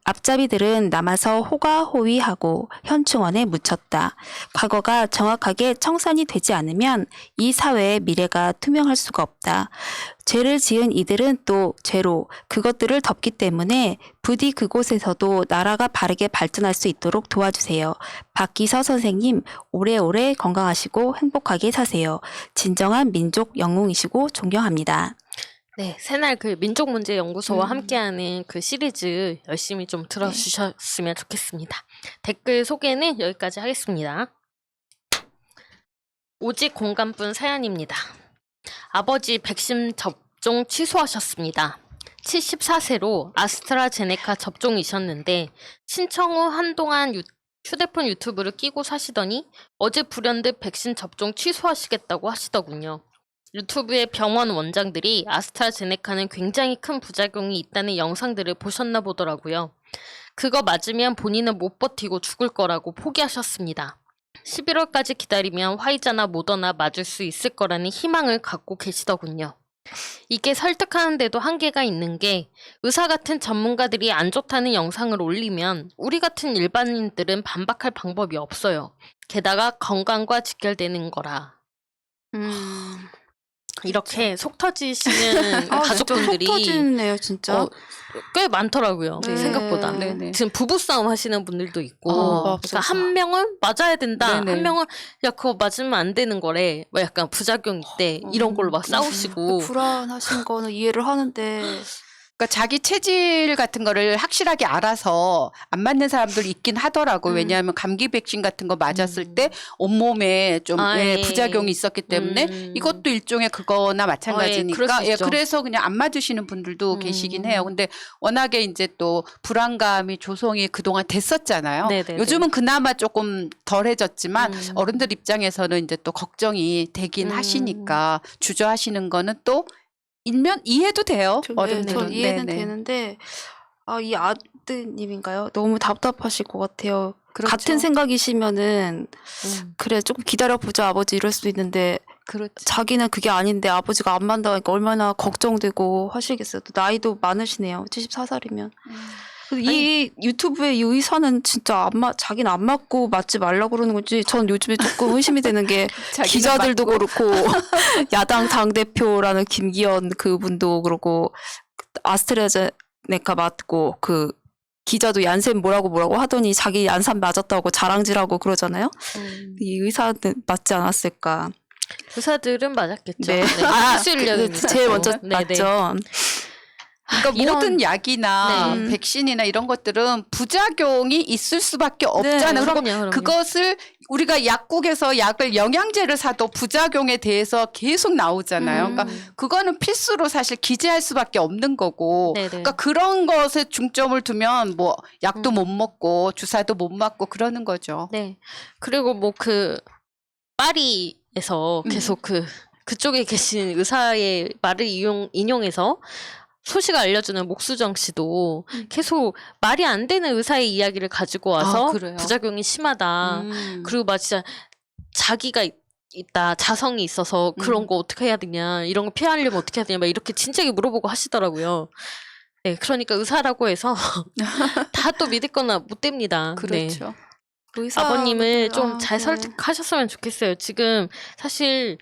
앞잡이들은 남아서 호가호위하고 현충원에 묻혔다. 과거가 정확하게 청산이 되지 않으면 이 사회의 미래가 투명할 수가 없다. 죄를 지은 이들은 또 죄로 그것들을 덮기 때문에 부디 그곳에서도 나라가 바르게 발전할 수 있도록 도와주세요. 박기서 선생님, 오래오래 건강하시고 행복하게 사세요. 진정한 민족 영웅이시고 존경합니다. 네, 새날 그 민족문제연구소와 함께하는 그 시리즈 열심히 좀 들어주셨으면 좋겠습니다. 댓글 소개는 여기까지 하겠습니다. 오직 공감분 사연입니다. 아버지 백신 접종 취소하셨습니다. 74세로 아스트라제네카 접종이셨는데 신청 후 한동안 휴대폰 유튜브를 끼고 사시더니 어제 불현듯 백신 접종 취소하시겠다고 하시더군요. 유튜브의 병원 원장들이 아스트라제네카는 굉장히 큰 부작용이 있다는 영상들을 보셨나 보더라고요. 그거 맞으면 본인은 못 버티고 죽을 거라고 포기하셨습니다. 11월까지 기다리면 화이자나 모더나 맞을 수 있을 거라는 희망을 갖고 계시더군요. 이게 설득하는데도 한계가 있는 게 의사 같은 전문가들이 안 좋다는 영상을 올리면 우리 같은 일반인들은 반박할 방법이 없어요. 게다가 건강과 직결되는 거라. 이렇게 속 터지시는 가족분들이 속 터지네요, 진짜. 꽤 많더라고요. 네. 생각보다. 네네. 지금 부부싸움 하시는 분들도 있고 맞아. 그러니까 한 명은 맞아야 된다. 네네. 한 명은 야 그거 맞으면 안 되는 거래. 뭐 약간 부작용 있대. 이런 걸로 막 싸우시고 불안하신 거는 이해를 하는데 그러니까 자기 체질 같은 거를 확실하게 알아서 안 맞는 사람들이 있긴 하더라고. 왜냐하면 감기 백신 같은 거 맞았을 때 온몸에 좀 예. 부작용이 있었기 때문에 이것도 일종의 그거나 마찬가지니까 그럴 수 있죠. 그래서 그냥 안 맞으시는 분들도 계시긴 해요. 근데 워낙에 이제 또 불안감이 조성이 그동안 됐었잖아요. 네네네. 요즘은 그나마 조금 덜해졌지만 어른들 입장에서는 이제 또 걱정이 되긴 하시니까 주저하시는 거는 또 일면 이해도 돼요. 어른들은. 전 이해는 네네. 되는데 이 아드님인가요? 너무 답답하실 것 같아요. 그렇죠. 같은 생각이시면은 그래 조금 기다려보자 아버지 이럴 수도 있는데 그렇죠. 자기는 그게 아닌데 아버지가 안 만나니까 얼마나 걱정되고 하시겠어요. 또 나이도 많으시네요. 74살이면. 이 유튜브의 이 의사는 진짜 자기는 안 맞고 맞지 말라고 그러는 건지 전 요즘에 조금 의심이 되는 게 자기는 기자들도 맞고. 그렇고 야당 당대표라는 김기현 그분도 그렇고 아스트라제네카 맞고 그 기자도 얀센 뭐라고 하더니 자기 얀산 맞았다고 자랑질하고 그러잖아요. 이 의사는 맞지 않았을까. 의사들은 맞았겠죠. 네. 수술력 제일 먼저 맞죠. 그러니까 이런- 모든 약이나 네. 백신이나 이런 것들은 부작용이 있을 수밖에 없잖아요. 그리고 그럼요. 그것을 우리가 약국에서 약을 영양제를 사도 부작용에 대해서 계속 나오잖아요. 그러니까 그거는 필수로 사실 기재할 수밖에 없는 거고. 네네. 그러니까 그런 것에 중점을 두면 뭐 약도 못 먹고 주사도 못 맞고 그러는 거죠. 네. 그리고 뭐 그 파리에서 계속 그쪽에 계신 의사의 말을 인용해서 소식을 알려주는 목수정 씨도 계속 말이 안 되는 의사의 이야기를 가지고 와서 그래요? 부작용이 심하다. 그리고 막 진짜 자기가 있다, 자성이 있어서 그런 거 어떻게 해야 되냐, 이런 거 피하려면 어떻게 해야 되냐, 막 이렇게 진작에 물어보고 하시더라고요. 네, 그러니까 의사라고 해서 다 또 믿을 거나 못 됩니다. 네. 그렇죠. 아버님을 좀 잘 네. 설득하셨으면 좋겠어요. 지금 사실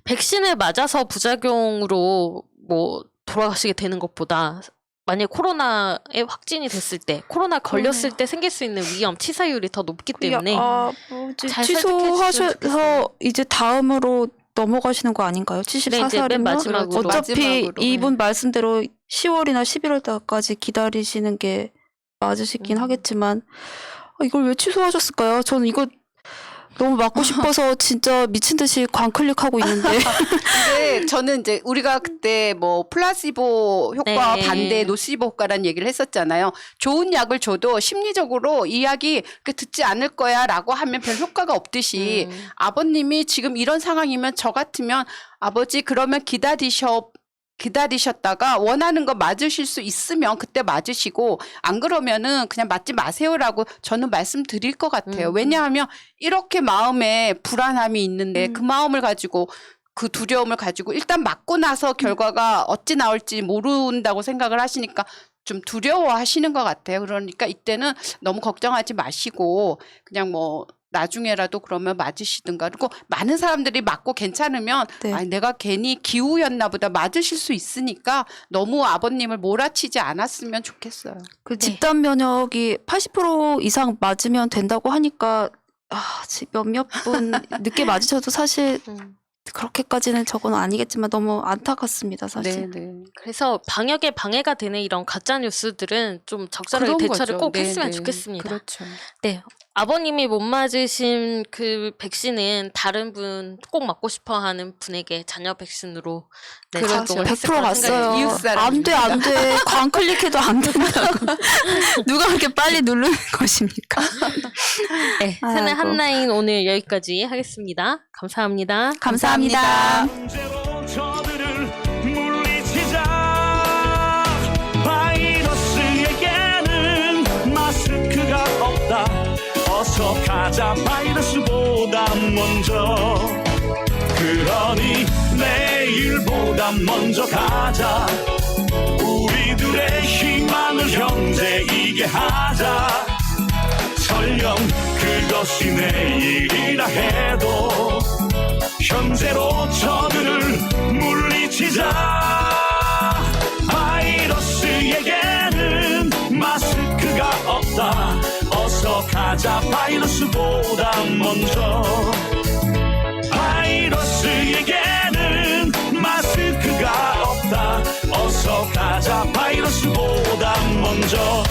백신을 맞아서 부작용으로 뭐 돌아가시게 되는 것보다 만약에 코로나에 확진이 됐을 때, 코로나 걸렸을 때 생길 수 있는 위험, 치사율이 더 높기 때문에 잘 설득해 주셨으면 좋겠어요. 취소하셔서 이제 다음으로 넘어가시는 거 아닌가요? 네, 이제 74살이면 맨 마지막으로. 어차피 마지막으로. 이분 말씀대로 10월이나 11월 달까지 기다리시는 게 맞으시긴 하겠지만 이걸 왜 취소하셨을까요? 저는 이거 너무 맞고 싶어서 진짜 미친 듯이 광클릭하고 있는데. 근데 저는 이제 우리가 그때 뭐 플라시보 효과 네. 반대 노시보 효과라는 얘기를 했었잖아요. 좋은 약을 줘도 심리적으로 이 약이 그렇게 듣지 않을 거야라고 하면 별 효과가 없듯이 아버님이 지금 이런 상황이면 저 같으면 아버지 그러면 기다리셨다가 원하는 거 맞으실 수 있으면 그때 맞으시고 안 그러면은 그냥 맞지 마세요라고 저는 말씀드릴 것 같아요. 왜냐하면 이렇게 마음에 불안함이 있는데 그 마음을 가지고 그 두려움을 가지고 일단 맞고 나서 결과가 어찌 나올지 모른다고 생각을 하시니까 좀 두려워하시는 것 같아요. 그러니까 이때는 너무 걱정하지 마시고 그냥 뭐 나중에라도 그러면 맞으시든가. 그리고 많은 사람들이 맞고 괜찮으면 네. 아, 내가 괜히 기우였나 보다 맞으실 수 있으니까 너무 아버님을 몰아치지 않았으면 좋겠어요. 그 집단 면역이 80% 이상 맞으면 된다고 하니까 몇몇 분 늦게 맞으셔도 사실 그렇게까지는 저건 아니겠지만 너무 안타깝습니다, 사실. 네. 그래서 방역에 방해가 되는 이런 가짜 뉴스들은 좀 적절하게 그런 대처를 거죠. 꼭 했으면 네. 좋겠습니다. 그렇죠. 네. 아버님이 못 맞으신 그 백신은 다른 분 꼭 맞고 싶어 하는 분에게 자녀 백신으로 그렇죠. 적용을 했을 100% 거라 생각이 갔어요. 이웃 사람입니다. 안 돼. 광클릭해도 안 된다고. 누가 그렇게 빨리 누르는 것입니까? 네, 아이고. 세네 한라인 오늘 여기까지 하겠습니다. 감사합니다. 감사합니다. 문제로 저들을 물리치자. 바이러스에게는 마스크가 없다. 어서 가자 바이러스보다 먼저. 그러니 내일보다 먼저 가자. 우리들의 희망을 형제이게 하자. 설령 그것이 내일이라 해도 현재로 저들을 물리치자. 바이러스에게는 마스크가 없다. 어서 가자 바이러스보다 먼저. 바이러스에게는 마스크가 없다. 어서 가자 바이러스보다 먼저.